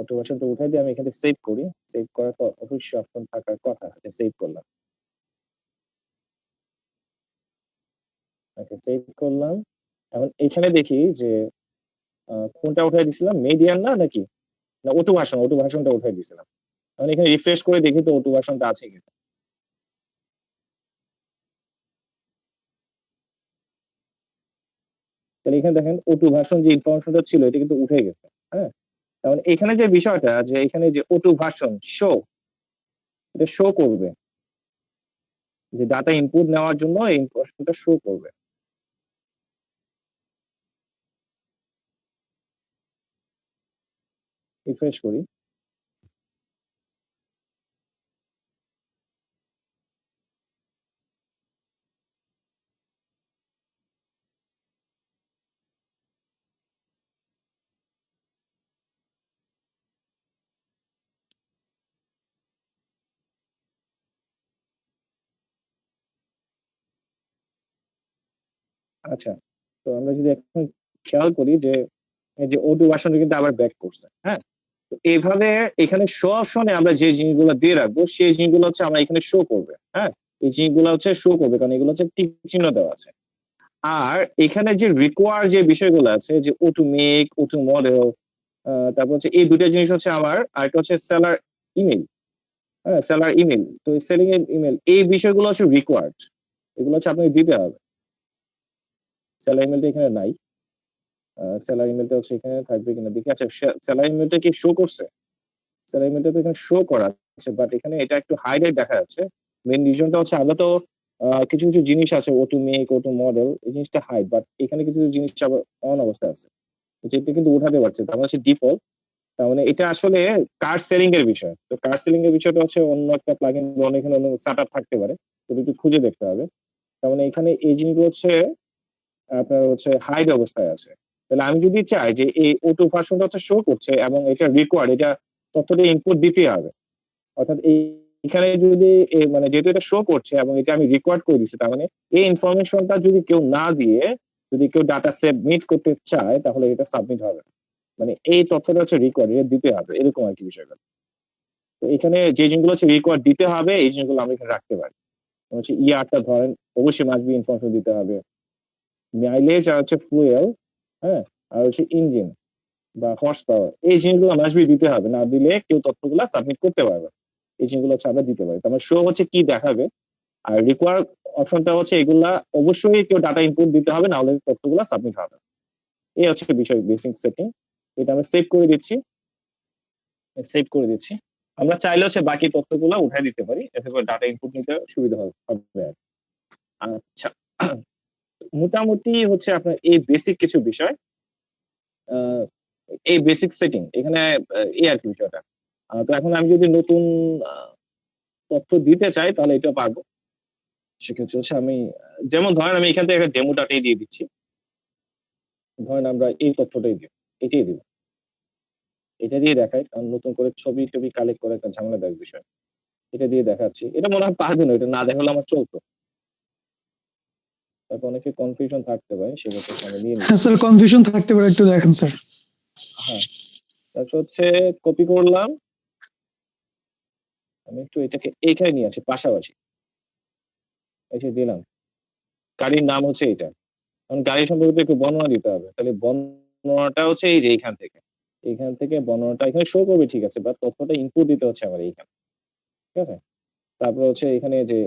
অটো ভার্সনটা উঠাই দিয়ে আমি এখান থেকে সেভ করি, সেভ করার পর অবশ্যই অপশন থাকার কথা, আচ্ছা সেভ করলাম, ওকে সেভ করলাম। এখন এখানে দেখি যে কোনটা উঠাই দিছিলাম, মেডিয়ান না নাকি, না অটো ভার্সনটা উঠাই দিছিলাম। এখন এখানে রিফ্রেশ করে দেখি তো অটো ভার্সনটা আছে কিনা। তাহলে এখানে দেখেন অটো ভার্সন যে ইনফরমেশনটা ছিল এটা কিন্তু উঠে গেছে। হ্যাঁ, তার মানে এখানে যে বিষয়টা, যে এখানে যে অটো ভার্সন শো, এটা শো করবে, যে ডাটা ইনপুট নেওয়ার জন্য এই ইনফরমেশনটা শো করবে। রিফ্রেশ করি, আচ্ছা। তো আমরা যদি এখন খেয়াল করি যে এই যে অটো ভার্সনটা কিন্তু আবার ব্যাক করছে। হ্যাঁ, তো এইভাবে এখানে শো অপশনে আমরা যে জিনিসগুলো দিয়ে রাখবো সেই জিনিসগুলো হচ্ছে আমরা এখানে শো করবে। হ্যাঁ, এই জিনিসগুলো হচ্ছে শো করবে, কারণ এগুলো হচ্ছে টিক চিহ্ন দেওয়া আছে। আর এখানে যে রিকোয়ার যে বিষয়গুলো আছে, যে অটো মেক, অটো মডেল, তারপর হচ্ছে এই দুটো জিনিস হচ্ছে আমার, আর একটা হচ্ছে সেলার ইমেল। হ্যাঁ, সেলার ইমেল, তো সেলিং এর ইমেল, এই বিষয়গুলো হচ্ছে রিকোয়ার্ড, এগুলো হচ্ছে আপনাকে দিতে হবে। সেলার ইমেলটা এখানে নাই, সেলার ইমেলটা হচ্ছে এখানে থাকবে কিনা দেখি। আচ্ছা, সেলার ইমেলটা কি শো করছে, সেলার ইমেলটা তো এখানে শো করা আছে, বাট এখানে এটা একটু হাইলাইট দেখা যাচ্ছে। মেইন রিজনটা হচ্ছে আমরা তো কিছু কিছু জিনিস আছে, অটো মেক, অটো মডেল, এই জিনিসটা হাইড, বাট এখানে কিছু জিনিস আবার অন অবস্থায় আছে, যেটা কিন্তু উঠাতে পারছে, তার মানে হচ্ছে ডিফল্ট। তার মানে এটা আসলে কার সেলিং এর বিষয়। তো কার সেলিং এর বিষয়টা হচ্ছে অন্য একটা প্লাগইন বা এখানে অন্য সেটআপ থাকতে পারে, তো একটু খুঁজে দেখতে হবে। তার মানে এখানে এই জিনিসগুলো হচ্ছে আপনার হচ্ছে হাইড অবস্থায় আছে। তাহলে আমি যদি চাই যে এই অটো ভার্সনটা হচ্ছে শো করছে এবং এটা রিকোয়ার্ড, এটা তথ্যটা ইনপুট দিতে হবে, অর্থাৎ এখানে যদি মানে যেহেতু এটা শো করছে এবং এটা আমি রিকোয়ার্ড করে দিচ্ছি, তার মানে এই ইনফরমেশনটা যদি কেউ না দিয়ে, যদি কেউ ডাটা সাবমিট করতে চায় তাহলে এটা সাবমিট হবে না। মানে এই তথ্যটা হচ্ছে রিকোয়ার্ড, এটা দিতে হবে, এরকম আর কি বিষয়টা। তো এখানে যে জিনিসগুলো হচ্ছে রিকোয়ার্ড দিতে হবে এই জিনিসগুলো আমরা এখানে রাখতে পারি। হচ্ছে ইয়ারটা ধরেন অবশ্যই মাসবি ইনফরমেশন দিতে হবে, মাইলেজ আর হচ্ছে ফুয়েল, হ্যাঁ, আর হচ্ছে ইঞ্জিন বা হর্স পাওয়ার, এই জিনিসগুলো মাসবি দিতে হবে, না দিলে কেউ তথ্যগুলো সাবমিট করতে পারবে। এই জিনিসগুলো হচ্ছে আমরা দিতে পারি। তারপর শো হচ্ছে কি দেখাবে, আর রিকোয়ার অপশনটা হচ্ছে এগুলা অবশ্যই কেউ ডাটা ইনপুট দিতে হবে, না হলে তথ্যগুলো সাবমিট হবে। এই হচ্ছে বিষয়, বেসিক সেটিং। এটা আমরা সেভ করে দিচ্ছি। সেভ করে দিচ্ছি। আমরা চাইলে হচ্ছে বাকি তথ্যগুলো উঠাই দিতে পারি, এতে করে ডাটা ইনপুট নিতে সুবিধা হবে আর কি। আচ্ছা, মোটামুটি হচ্ছে আপনার এই বেসিক কিছু বিষয়, আহ, এই বেসিক সেটিং এখানে এই আর কি বিষয়টা। তো এখন আমি যদি নতুন আহ, তথ্য দিতে চাই তাহলে এটা পারবো। সেক্ষেত্রে হচ্ছে আমি যেমন ধরেন আমি এখান থেকে একটা ডেমো ডাটাই দিয়ে দিচ্ছি। ধরেন আমরা এই তথ্যটাই দিব, এটাই দিব, এটা দিয়ে দেখাই, কারণ নতুন করে ছবি টবি কালেক্ট করা একটা ঝামেলাদায়ক বিষয়। এটা দিয়ে দেখাচ্ছি, এটা মনে হয় পারবে না, এটা না দেখালে আমার চলতো। তারপর অনেকে কনফিউশন থাকতে পারে, সেক্ষেত্রে আমরা নিয়ে নিচ্ছি। হ্যাঁ স্যার, কনফিউশন থাকতে পারে, একটু দেখেন স্যার। হ্যাঁ, তারপর হচ্ছে কপি করলাম, আমি একটু এটাকে এইখানে নিয়ে আসি পাশাপাশি, এসে দিলাম। গাড়ির নাম হচ্ছে এটা। কারণ গাড়ি সম্পর্কে একটু বর্ণনা দিতে হবে, তাহলে বর্ণনাটা হচ্ছে এই যে এইখান থেকে বর্ণনাটা এখানে শো করবে, ঠিক আছে, বা তথ্যটা ইনপুট দিতে হচ্ছে আমার এইখানে, ঠিক আছে। তারপর হচ্ছে এখানে যে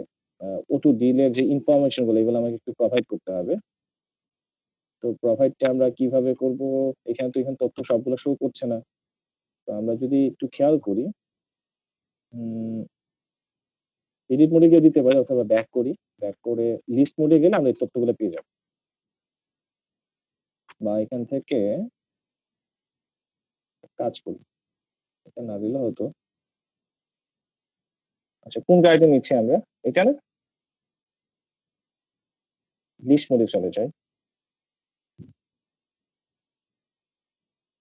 O2 ডিলের যে ইনফরমেশন গুলো, এগুলো আমাকে একটু প্রোভাইড করতে হবে। তো প্রোভাইডটা আমরা কিভাবে করব? এখানে তথ্য সবগুলো শো করছে না। তো আমরা যদি একটু খেয়াল করি, এডিট মোডে গিয়ে দিতে পারি, অথবা ব্যাক করি, ব্যাক করে লিস্ট মোডে গেলে আমরা এই তথ্যগুলো পেয়ে যাব। বা এখান থেকে কাজ করি, এটা না দিলে হতো। আচ্ছা, কোন গাড়িতে নিচ্ছি আমরা? এটা না, লিস্ট মোডে চলে যাই।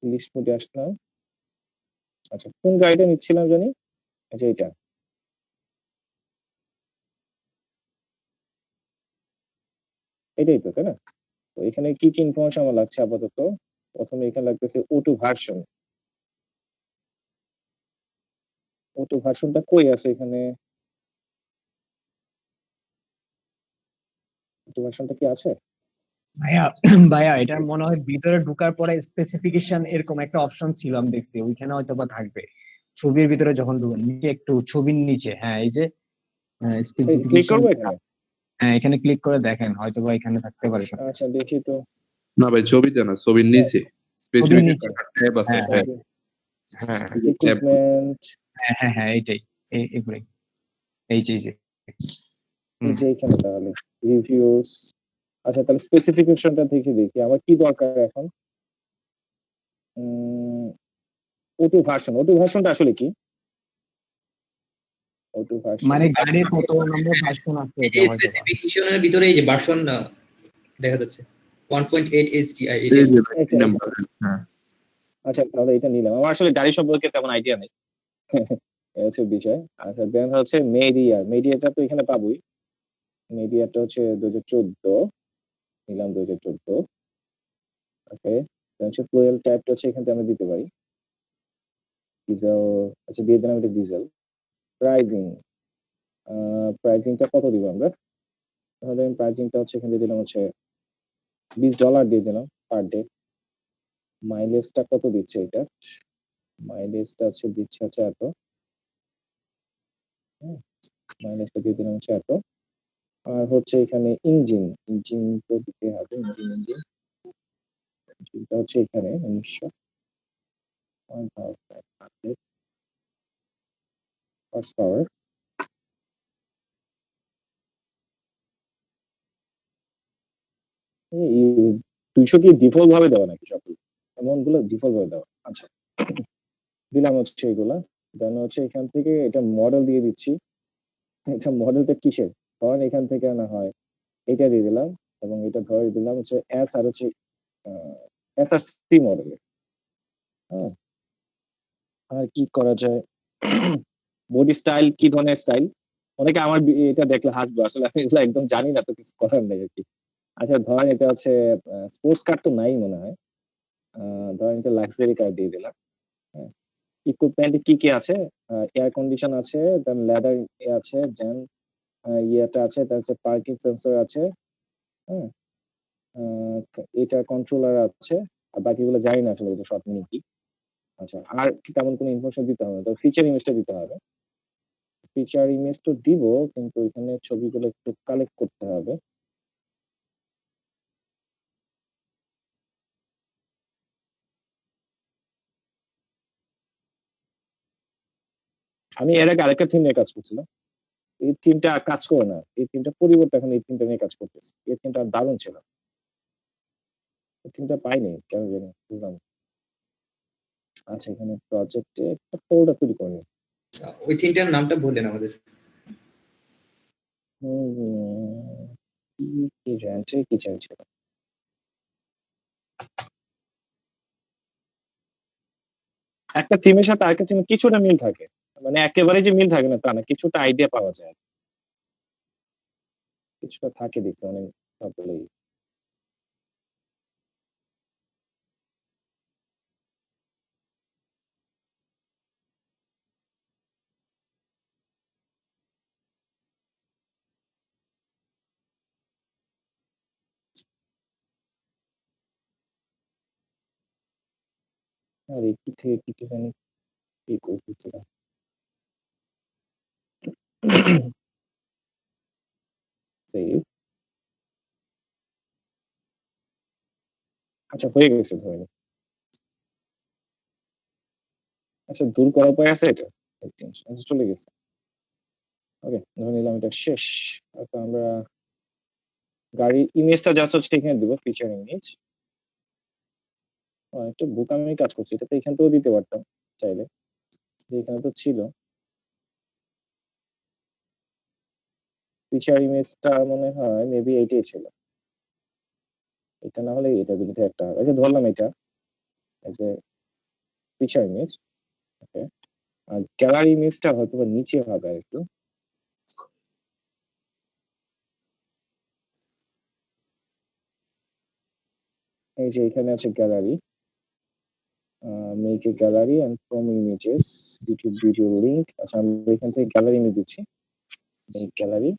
লিস্ট মোডে আসলাম। আচ্ছা, কোন গাড়িটা নিচ্ছিলাম জানি? আচ্ছা, এটা এটাই তো, তাই না? তো এখানে কি কি ইনফরমেশন আমার লাগছে আপাতত? প্রথমে এখানে লাগতেছে O2 ভার্সন। O2 ভার্সনটা কই আছে এখানে? O2 ভার্সনটা কি আছে? ভাইয়া ভাইয়া এটা মনে হয় ভিতরে ঢোকার পরে স্পেসিফিকেশন এরকম একটা অপশন ছিল, আমি দেখছি ওইখানে হয়তো বা থাকবে। ছবির ভিতরে যখন ঢুকেন নিচে একটু ছবির নিচে, হ্যাঁ এই যে ক্লিক স্পেসিফিকেশন, করবো এখানে? হ্যাঁ এখানে ক্লিক করে দেখেন, হয়তো বা এখানে থাকতে পারে সব। আচ্ছা, দেখি তো। না ভাই, ছবিতে না, ছবির হ্যাঁ, নিচে ছবির স্পেসিফিক নিচে, একটা ট্যাব আছে, হ্যাঁ হ্যাঁ ট্যাব। হ্যাঁ, ট্যাব। ইকুইপমেন্ট, হ্যাঁ হ্যাঁ হ্যাঁ এইটাই, এগুলোই, এই যে এই যে। এই হুম। যে এখানে তাহলে রিভিউস। আচ্ছা, তাহলে স্পেসিফিকেশনটা দেখি দেখি আমার কি দরকার এখন। O2 ভার্সনটা আসলে কি? O2 ভার্সন, মানে গাড়ির কত নম্বর ভার্সন আছে এই এটা যে হয়তো বা। স্পেসিফিকেশনের ভিতরে এই যে ভার্সন দেখা যাচ্ছে 1.8 HDI এই এটা। যে ভাই, এটা এটা নাম্বার। হ্যাঁ, আচ্ছা, তাহলে এটা নিলাম। আমার আসলে গাড়ি সম্পর্কে তেমন আইডিয়া নেই। এই হচ্ছে বিষয়। আচ্ছা, দেন হচ্ছে মেডিয়াটা তো এখানে পাবোই। মেডিয়াটা হচ্ছে 2014, নিলাম 2014। ওকে, হচ্ছে ফুয়েল টাইপটা হচ্ছে এখান থেকে আমরা দিতে পারি ডিজেল। আচ্ছা, দিয়ে দিলাম এটা ডিজেল। প্রাইজিং, প্রাইজিংটা কত দিব আমরা? তাহলে প্রাইজিংটা হচ্ছে এখানে দিয়ে দিলাম হচ্ছে $20 দিয়ে দিলাম পার ডে। মাইলেজটা কত দিচ্ছে এটা? মাইলেজটা হচ্ছে দিচ্ছে হচ্ছে এত। হ্যাঁ, মাইলেজটা দিয়ে দিলাম হচ্ছে এত। আর হচ্ছে এখানে ইঞ্জিন তো দিতে হবে। ইঞ্জিনটা হচ্ছে এখানে 1900 হর্স পাওয়ার। 200 কি ডিফল্ট ভাবে দেওয়া নাকি সকল? এমন গুলো ডিফল্ট ভাবে দেওয়া। আচ্ছা, দিলাম হচ্ছে এগুলা। দেন হচ্ছে এখান থেকে এটা মডেল দিয়ে দিচ্ছি। এটা মডেলটা কিসের? ধরেন এখান থেকে আনা হয়, এটা দিয়ে দিলাম, এবং এটা ধরে দিলাম হচ্ছে এস, আর হচ্ছে SRC মডেলের। হ্যাঁ, আর কি করা যায়? বডি স্টাইল কি ধরনের স্টাইল? অনেকে আমার এটা দেখলে হাসবে, আসলে আমি এগুলো একদম জানি না, তো কিছু করার নেই আর কি। আচ্ছা, ধরেন এটা হচ্ছে স্পোর্টস কার তো নাই মনে হয়। ধরেন এটা লাক্সারি কার দিয়ে দিলাম। হ্যাঁ, ইকুইপমেন্ট কি কি আছে? এয়ার কন্ডিশন আছে, দেন লেদার আছে, দেন ইয়েটা আছে, তার হচ্ছে পার্কিং সেন্সর আছে। হ্যাঁ, এটা কন্ট্রোলার আছে। আর বাকিগুলো জানি না আসলে এটা শর্ট মিনিং কি। আচ্ছা, আর কি তেমন কোনো ইনফরমেশন দিতে হবে না, তো ফিচার ইমেজটা দিতে হবে। ফিচার ইমেজ তো দিব, কিন্তু এখানে ছবিগুলো একটু কালেক্ট করতে হবে। আমি এর আগে আরেকটা থিম নিয়ে কাজ করছিলাম, এই থিমটা কাজ করে না, এই থিমটা পরিবর্তে এখন এই থিমটা নিয়ে কাজ করতেছি। এই থিমটা দারুণ ছিল, এই থিমটা পাইনি কেন জানি, বুঝলাম না। আচ্ছা, এখানে প্রজেক্টে একটা ফোল্ডার তৈরি করে নিই। ওই তিনটার নামটা বললেন আমাদের। কিচেন ছিল। একটা থিমের সাথে আরেকটা থিমের কিছুটা মিল থাকে, মানে একেবারে যে মিল থাকে না তা না, কিছুটা আইডিয়া পাওয়া যায়, কিছুটা থাকে দেখছি অনেক সবগুলোই। আর এই কি থেকে কিছু জানি কি করতেছিলাম। Save. আচ্ছা, হয়ে গেছে ধরে নিই। আচ্ছা, দূর করার উপায় আছে এটা? আচ্ছা, চলে গেছে। ওকে, ধরে নিলাম এটা শেষ। এখন আমরা গাড়ির ইমেজটা জাস্ট হচ্ছে এখানে দিব, ফিচার ইমেজ। একটা বুক আমি কাজ করছি, এটা তো এখান থেকেও দিতে পারতাম চাইলে, যে এখানে তো ছিল। ফিচার ইমেজটা মনে হয় মেবি এইটাই ছিল, এটা না হলে এটা দিতে একটা হবে। আচ্ছা, ধরলাম এটা এই যে ফিচার ইমেজ। ওকে, আর গ্যালারি ইমেজটা হয়তো বা নিচে হবে আর একটু। এই যে এখানে আছে gallery, make a gallery and from images YouTube video link. আচ্ছা, আমরা এখান থেকে গ্যালারি নিয়ে দিচ্ছি, মেক গ্যালারি।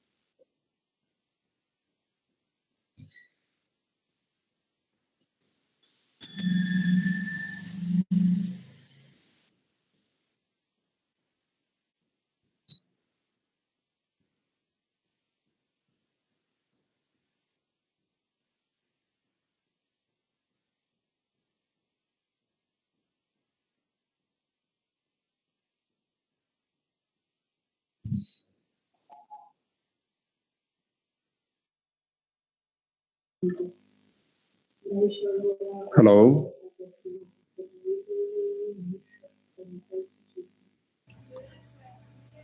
হ্যালো,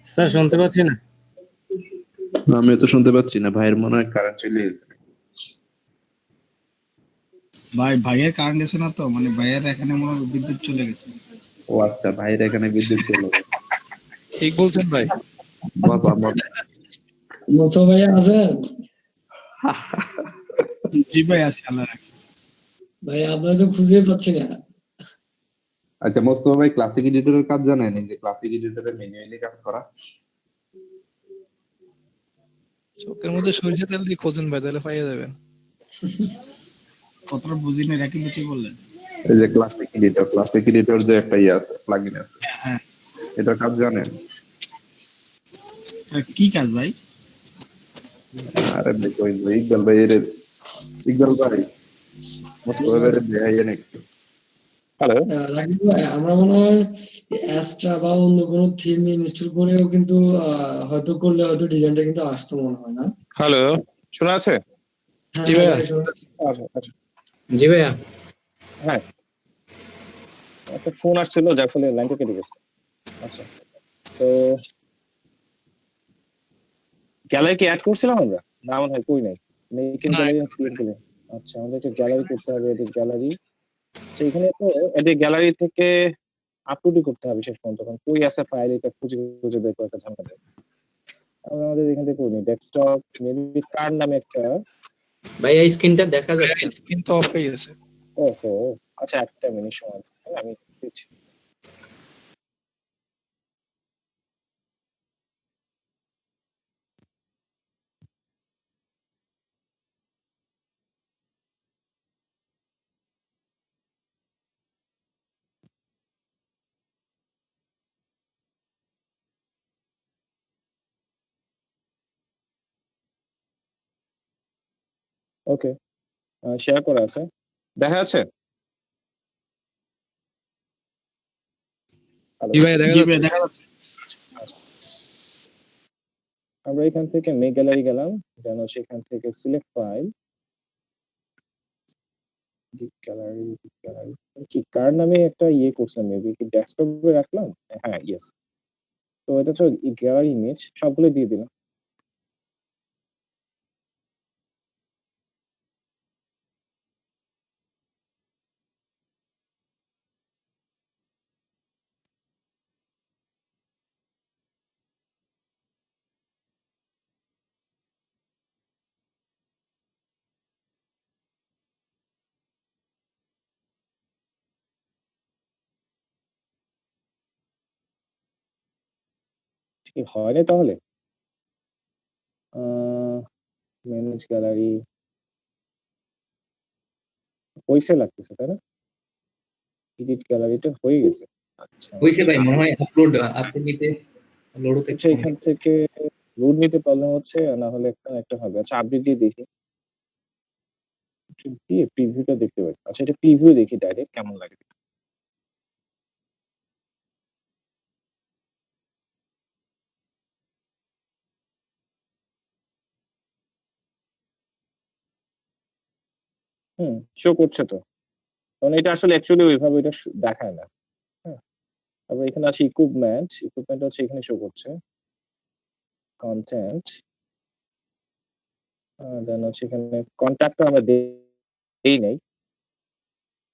স্যার শুনতে পাচ্ছি না। আমিও তো শুনতে পাচ্ছি না, ভাইয়ের মনে হয় কারেন্ট চলে গেছে। ভাইয়ের কারেন্ট গেছে না তো, মানে ভাইয়ের এখানে মনে হয় বিদ্যুৎ চলে গেছে। ও আচ্ছা, ভাইয়ের এখানে বিদ্যুৎ চলে গেছে। ঠিক বলছেন ভাই। বাবা বাবা। মতো ভাইয়া আছেন? জি ভাই, আছি, আল্লাহ রাখছে। ভাই আপনার তো খুঁজে পাচ্ছি না। আচ্ছা, মোস্তফা ভাই ক্লাসিক এডিটরের কাজ জানেন? এই যে ক্লাসিক এডিটরে ম্যানুয়ালি কাজ করা। চোখের মধ্যে সরিষা তেল দিয়ে খোঁজেন ভাই, তাহলে পাইয়া যাবেন। কতটা বুঝি না, রাখি কি বললেন? এই যে ক্লাসিক এডিটর যে একটা ইয়ে আছে, প্লাগইন আছে, হ্যাঁ, এটা কাজ জানেন? কি কাজ ভাই? আরে দেখো, ইকবাল ভাই মোস্তফা ভাইয়ের দেখাইয়ে নাকি। হ্যালো, রাকিব ভাই, আমরা মনে হয় অ্যাস্ট্রা বা অন্য কোনো থিম ইনস্টল করেও কিন্তু হয়তো করলে হয়তো ডিজাইনটা কিন্তু আসতো মনে হয় না। হ্যালো, শোনা আছে? হ্যাঁ জি ভাইয়া। ভাই, শুনতে আচ্ছা আচ্ছা, জি ভাইয়া। হ্যাঁ, একটা ফোন আসছিল যার ফলে লাইনটা কেটে গেছে। আচ্ছা, তো গ্যালারি কি অ্যাড করছিলাম আমরা? না, মনে হয় করি নাই। মেক না, গ্যালারি ক্রিয়েট করে। আচ্ছা, আমাদের একটা গ্যালারি করতে হবে, এডিট গ্যালারি। আচ্ছা, এখানে তো এডিট গ্যালারি থেকে আপলোডই করতে হবে শেষ পর্যন্ত, তখন কই আছে ফাইল এটা খুঁজে খুঁজে বের করে একটা ঝামেলা দেয়। আমরা আমাদের এখান থেকে করি ডেস্কটপ, মেবি কার নামে একটা। ভাইয়া স্ক্রিনটা দেখা যাচ্ছে না। স্ক্রিন তো অফ হয়ে গেছে। ওহো, আচ্ছা, একটা মিনিট সময় দাও, আমি দিচ্ছি। ওকে, শেয়ার করা আছে, দেখা যাচ্ছে? হ্যালো, জি ভাইয়া দেখা জি ভাই, যাচ্ছে। দেখা যাচ্ছে। আমরা এখান থেকে মেক গ্যালারি গেলাম, দেন হচ্ছে এখান থেকে সিলেক্ট ফাইল, গ্যালারি গ্যালারি কি কার নামে একটা ইয়ে করছিলাম, মেবি কি ডেস্কটপে রাখলাম, হ্যাঁ ইয়েস। তো এটা হচ্ছে গ্যালারি ইমেজ, সবগুলো দিয়ে দিলাম। কি হয়নি তাহলে? ম্যানেজ গ্যালারি হইছে লাগতেছে, তাই না? এডিট গ্যালারিটা হয়ে গেছে। আচ্ছা হয়েছে ভাই, মনে হয় আপলোড নিতে লোড হতে আচ্ছা, এখান থেকে লোড নিতে প্রবলেম হচ্ছে, না হলে একটা একটা হবে। আচ্ছা, আপডেট দিয়ে দেখি, একটু দিয়ে প্রিভিউটা দেখতে পারি। আচ্ছা, এটা প্রিভিউ দেখি ডাইরেক্ট কেমন লাগে। শো করছে তো, কারণ এটা আসলে অ্যাকচুয়ালি ওইভাবে এটা দেখায় না। হ্যাঁ, তারপর এখানে আছে ইকুইপমেন্ট, ইকুইপমেন্ট হচ্ছে এখানে শো করছে, কন্টেন্ট, দেন হচ্ছে এখানে কন্ট্যাক্টটা আমরা দেই নাই,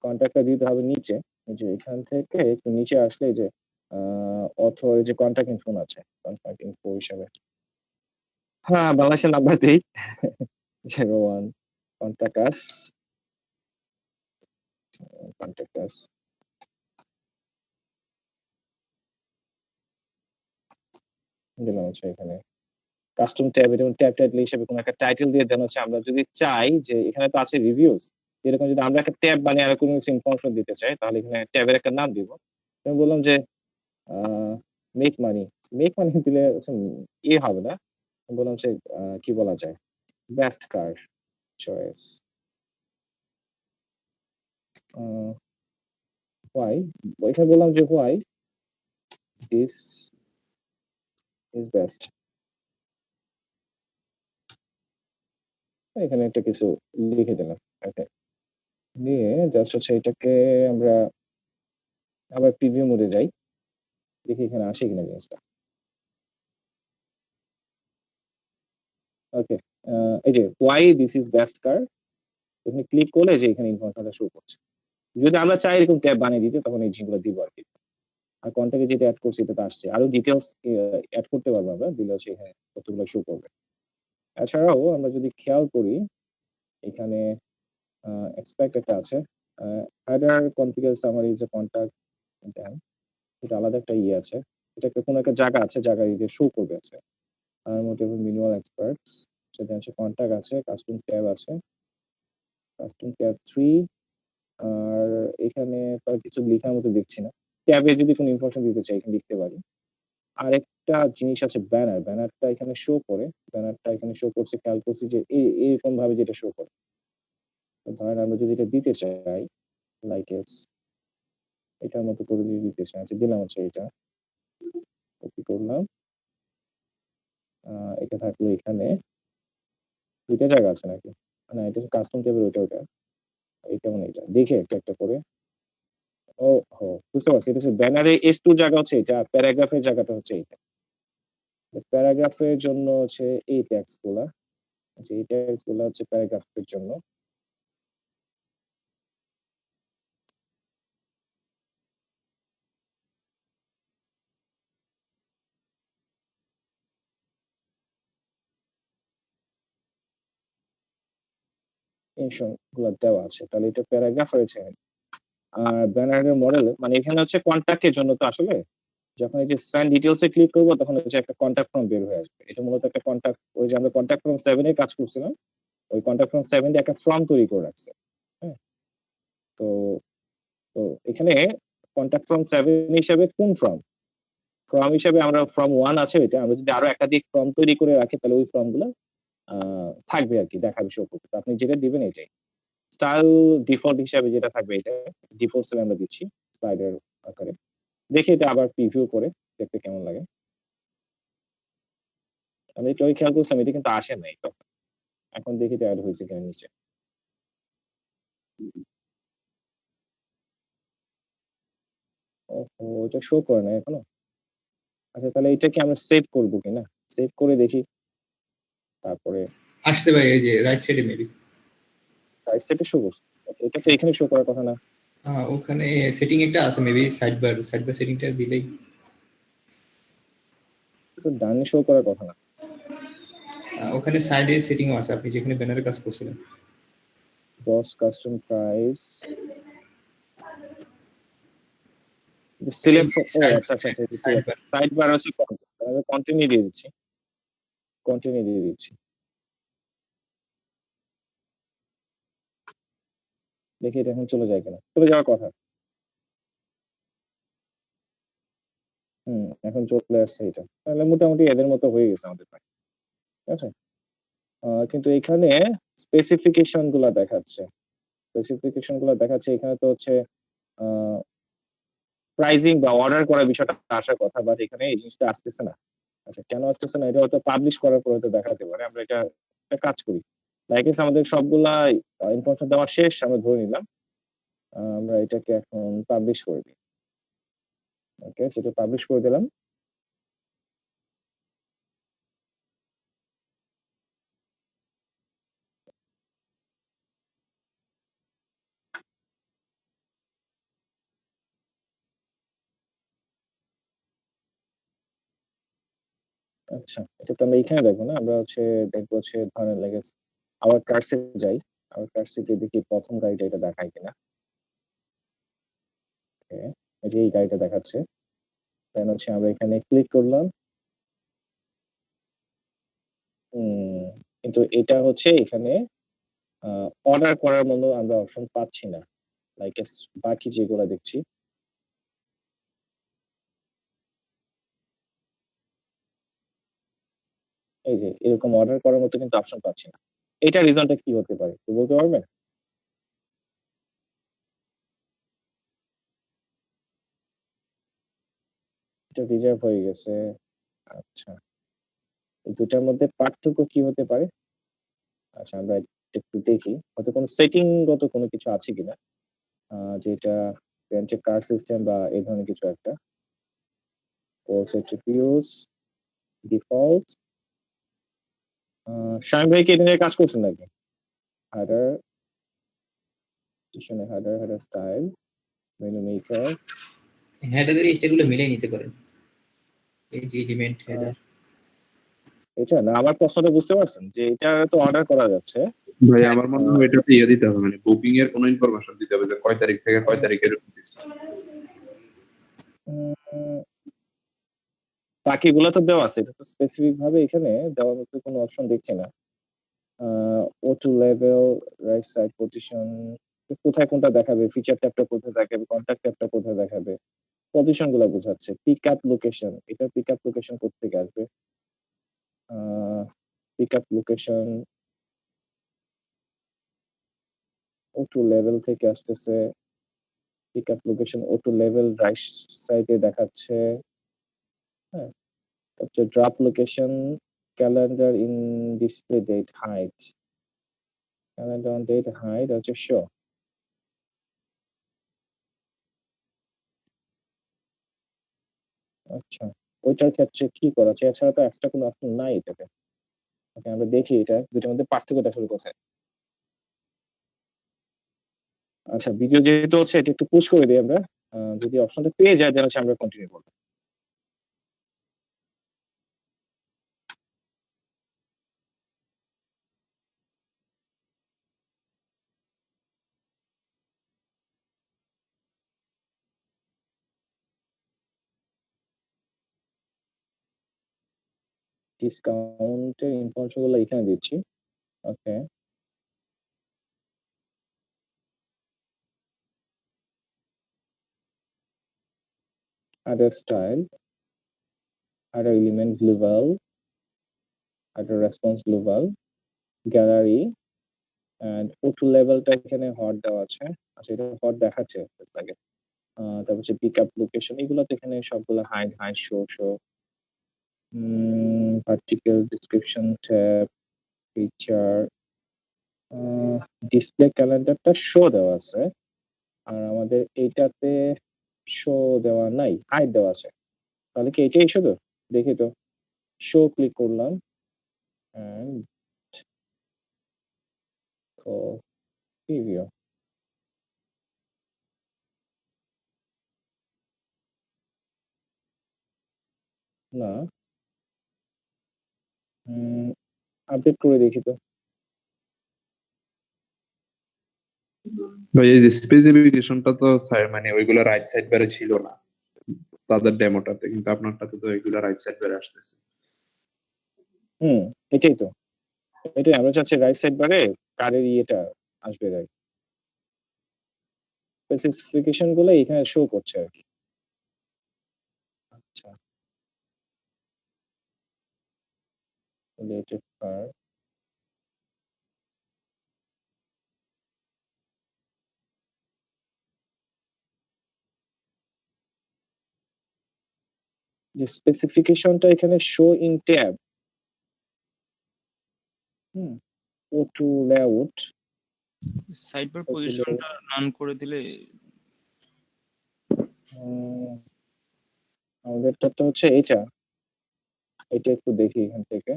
কন্ট্যাক্টটা দিতে হবে নিচে। এই যে এখান থেকে একটু নিচে আসলে এই যে অথর যে কন্ট্যাক্ট ইনফো আছে, কন্ট্যাক্ট ইনফো হিসাবে হ্যাঁ বাংলাদেশের নাম্বার দেই 01 কন্ট্যাক্ট আস, কন্ট্যাক্ট আস দিলাম হচ্ছে এখানে কাস্টম ট্যাব, এবং ট্যাব টাইটেল হিসেবে কোনো একটা টাইটেল দিয়ে দেন হচ্ছে আমরা যদি চাই যে এখানে তো আছে রিভিউজ, এরকম যদি আমরা একটা ট্যাব বানিয়ে আর কোনো কিছু ইনফরমেশন দিতে চাই তাহলে এখানে ট্যাবের একটা নাম দিব। আমি বললাম যে মেক মানি, মেক মানি দিলে হচ্ছে ইয়ে হবে না, আমি বললাম যে কি বলা যায়, বেস্ট কার চয়েস, হোয়াই, এখানে বললাম যে হোয়াই দিস ইজ বেস্ট, এখানে একটা কিছু লিখে দিলাম। ওকে, দিয়ে জাস্ট হচ্ছে এটাকে আমরা আবার প্রিভিউ মোডে যাই, দেখি এখানে আসে কিনা জিনিসটা। ওকে, এই যে why this is best car, তুমি ক্লিক করলে যে এখানে ইনফরমেশনটা শো করছে। যদি আমরা চাই এরকম ট্যাব বানিয়ে দিতে তখন এই জিনিসগুলো দিব আর কি। আর কন্ট্যাক্টে যেটা অ্যাড করছি এটা তো আসছে, আরো ডিটেলস অ্যাড করতে পারবো আমরা, দিলে হচ্ছে এখানে কতগুলো শো করবে। এছাড়াও আমরা যদি খেয়াল করি এখানে এক্সপেক্ট একটা আছে, হেডার কনফিগার সামারি যে কন্ট্যাক্ট দেন, এটা আলাদা একটা ইয়ে আছে, এটা কোনো একটা জায়গা আছে, জায়গায় এই যে শো করবে আছে। আর মোটিভ মিনিমাল এক্সপার্টস, সেটা হচ্ছে কন্ট্যাক্ট আছে, কাস্টম ট্যাব আছে, কাস্টম ট্যাব 3, আর এখানে তার কিছু লেখার মতো দেখছি না। ট্যাবে যদি কোনো ইনফরমেশন দিতে চাই এখানে লিখতে পারি। আরেকটা জিনিস আছে ব্যানার, ব্যানারটা এখানে শো করে, ব্যানারটা এখানে শো করছে, খেয়াল করছি যে এরকম ভাবে যেটা শো করে। তো ধরেন আমরা যদি এটা দিতে চাই লাইক এটার মতো করে যদি দিতে চাই, আচ্ছা দিলাম হচ্ছে এটা, কপি করলাম, এটা থাকলো এখানে, দুইটা জায়গা আছে নাকি, না এটা কাস্টম ট্যাবের ওইটা এইটা মানে এটা দেখে একটা একটা করে, ও হো বুঝতে পারছি, এটা হচ্ছে ব্যানারে S2 জায়গা হচ্ছে এটা, প্যারাগ্রাফের জায়গাটা হচ্ছে এইটা। প্যারাগ্রাফের জন্য হচ্ছে এই ট্যাক্স গুলা, আচ্ছা এই ট্যাক্স গুলা হচ্ছে প্যারাগ্রাফের জন্য। গুলা দেওয়া আছে, তাহলে এটা প্যারাগ্রাফ হয়েছে। আর ব্যানারের মডেল মানে এখানে হচ্ছে কন্ট্যাক্টের জন্য, তো আসলে যখন এই যে সাইন ডিটেইলস এ ক্লিক করব তখন হচ্ছে একটা কন্ট্যাক্ট ফর্ম বের হয়ে আসবে। এটা মূলত একটা কন্ট্যাক্ট, ওই যে আমরা কন্ট্যাক্ট ফর্ম 7 এ কাজ করছিলাম, ওই কন্ট্যাক্ট ফর্ম 7 এ একটা ফর্ম তৈরি করে রাখছে। হ্যাঁ, তো তো এখানে কন্ট্যাক্ট ফর্ম 7 হিসাবে কোন ফর্ম, ফর্ম হিসাবে আমরা ফর্ম 1 আছে এটা, আমরা যদি আরো একাধিক ফর্ম তৈরি করে রাখি তাহলে ওই ফর্ম গুলো থাকবে আর কি, দেখাবে, শো করবে। তো আপনি যেটা দিবেন এটাই স্টাইল, ডিফল্ট হিসাবে যেটা থাকবে এটা ডিফল্ট স্টাইল আমরা দিচ্ছি স্লাইডার আকারে। দেখি এটা আবার প্রিভিউ করে দেখতে কেমন লাগে। আমি একটু আগে খেয়াল করছিলাম এটা কিন্তু আসে নাই তখন। এখন দেখি যে অ্যাড হয়েছে কিনা নিচে। ওহো! এটা শো করে নাই এখনো? আচ্ছা তাহলে এটাকে আমরা সেভ করব কিনা? সেভ করে দেখি। তারপরে আসছে ভাই, এই যে রাইট সাইডে মেবি। রাইট সাইডে শো করছে। এটা তো এখানে শো করার কথা না। ওখানে সেটিং একটা আছে মেবি, সাইডবার সেটিংটা দিলেই। এটা ডানে শো করার কথা না। ওখানে সাইডে সেটিংও আছে, আপনি যেখানে ব্যানারে কাজ করছিলেন। বস কাস্টম প্রাইস সিলেক্ট ও আচ্ছা আচ্ছা সাইডবার। সাইড বার হচ্ছে তাহলে কন্টিনিউ দিয়ে দিচ্ছি। কন্টিনিউ দিয়ে দিচ্ছি। দেখি এটা এখন চলে যায় কিনা। চলে যাওয়ার কথা। এখন চলে আসছে এটা। তাহলে মোটামুটি এদের মতো হয়ে গেছে আমাদের প্রায়। ঠিক আছে? কিন্তু এখানে স্পেসিফিকেশন গুলা দেখাচ্ছে। স্পেসিফিকেশন গুলা দেখাচ্ছে এখানে তো হচ্ছে আ প্রাইজিং বা অর্ডার করার বিষয়টা আসার কথা, বাট এখানে এই জিনিসটা আসতেছে না। আচ্ছা কেন আসতেছে না? এটা হয়তো পাবলিশ করার পর হয়তো দেখাতে পারে। আমরা এটা একটা কাজ করি। লাইক আমাদের সবগুলা ইনফরমেশন দেওয়া শেষ আমরা ধরে নিলাম। আমরা এটাকে এখন পাবলিশ করে দিই। ওকে, সেটা পাবলিশ করে দিলাম। আচ্ছা, এটা তো আমরা এখানে দেখবো না। আমরা হচ্ছে দেখবো হচ্ছে ধরেন লাগে আবার কার্সে যাই। আবার কার্সে গিয়ে দেখি ১ম গাড়িটা এটা দেখায় কিনা। ওকে, এই যে এই গাড়িটা দেখাচ্ছে। দেন হচ্ছে আমরা এখানে ক্লিক করলাম। হুম, কিন্তু এটা হচ্ছে এখানে আ অর্ডার করার মতো আমরা অপশন পাচ্ছি না। লাইক বাকি যেগুলা দেখছি। এই যে এরকম অর্ডার করার মতো কিন্তু অপশন পাচ্ছি না। এটার রিজনটা কি হতে পারে? একটু বলতে পারবেন? এটা রিজার্ভ হয়ে গেছে। আচ্ছা। এই ২ টার মধ্যে পার্থক্য কি হতে পারে? আচ্ছা আমরা একটু দেখি। হয়তো কোনো সেটিংগত কোনো কিছু আছে কিনা? যেটা বেঞ্চে কার সিস্টেম বা এই ধরনের কিছু একটা। Course এট্রিবিউটস, default. শামিম ভাই কি এটা নিয়ে কাজ করছেন নাকি? হেডার, পিছনে হেডার স্টাইল, মেনু মেকার। হেডারের এই স্টাইলগুলো মিলিয়ে নিতে পারেন। এই যে এলিমেন্ট হেডার। এটা না আমার প্রশ্নটা বুঝতে পারছেন? যে এটা তো অর্ডার করা যাচ্ছে। ভাই আমার মনে হয় এটাতে ইয়ে দিতে হবে, মানে বুকিং এর কোনো ইনফরমেশন দিতে হবে যে কয় তারিখ থেকে কয় তারিখের দিচ্ছে। উম বাকিগুলা তো দেওয়া আছে। এটা তো স্পেসিফিক ভাবে এখানে দেওয়ার মতো কোনো অপশন দেখছি না। O2 level, right side position কোথায় কোনটা দেখাবে? ফিচার ট্যাবটা কোথায় দেখাবে? কনট্যাক্ট ট্যাবটা কোথায় দেখাবে? পজিশন গুলা বোঝাচ্ছে। পিকআপ লোকেশন, এটার পিকআপ লোকেশন কোত্থেকে আসবে? আ পিকআপ লোকেশন O2 লেভেল থেকে আসতেছে। Pickup location O2 level right সাইডে দেখাচ্ছে। হ্যাঁ? হচ্ছে drop location, calendar in display date hide. Calendar on date hide হচ্ছে শো। আচ্ছা। ওইটার ক্ষেত্রে কি করা আছে? এছাড়া তো এক্সট্রা কোনো অপশন নাই এটাতে। ওকে আমরা দেখি এটা ২ টার মধ্যে পার্থক্যটা আসলে কোথায়? আচ্ছা ভিডিও যেহেতু হচ্ছে এটা একটু পুশ করে দেই আমরা। যদি অপশনটা পেয়ে যাই দেন হচ্ছে আমরা কন্টিনিউ করব। ডিসকাউন্টের ইনফরমেশন গুলো এখানে দিচ্ছি। ওকে। Other style, other element global, other response global, gallery and O2 লেভেলটা এখানে হট দেওয়া আছে। আচ্ছা এটা হট দেখাচ্ছে লাগে। তারপর হচ্ছে পিকআপ লোকেশন এগুলো তো এখানে সবগুলো hide, show. Vertical description tab, feature, display ক্যালেন্ডারটা শো দেওয়া আছে, আর আমাদের এইটাতে শো দেওয়া নাই, হাইড দেওয়া আছে। তাহলে কি এটাই শুধু? দেখি তো, শো ক্লিক করলাম and preview। না, আপডেট করে দেখি তো। ভাই এই যে স্পেসিফিকেশনটা তো স্যার মানে ওইগুলো রাইট সাইড বারে ছিল না তাদের ডেমোটাতে, কিন্তু আপনারটাতে তো ওইগুলো রাইট সাইড বারে আসতেছে। এটাই তো, এটাই আমরা চাচ্ছি রাইট সাইড বারে কারের ইয়েটা আসবে, রাইট স্পেসিফিকেশন গুলো এখানে শো করছে আর কি। আচ্ছা, রিলেটেড কার, যে স্পেসিফিকেশনটা এখানে show in tab, O2 layout, sidebar পজিশনটা রান করে দিলে আমাদেরটা তো হচ্ছে এটা, এটা একটু দেখি এখান থেকে।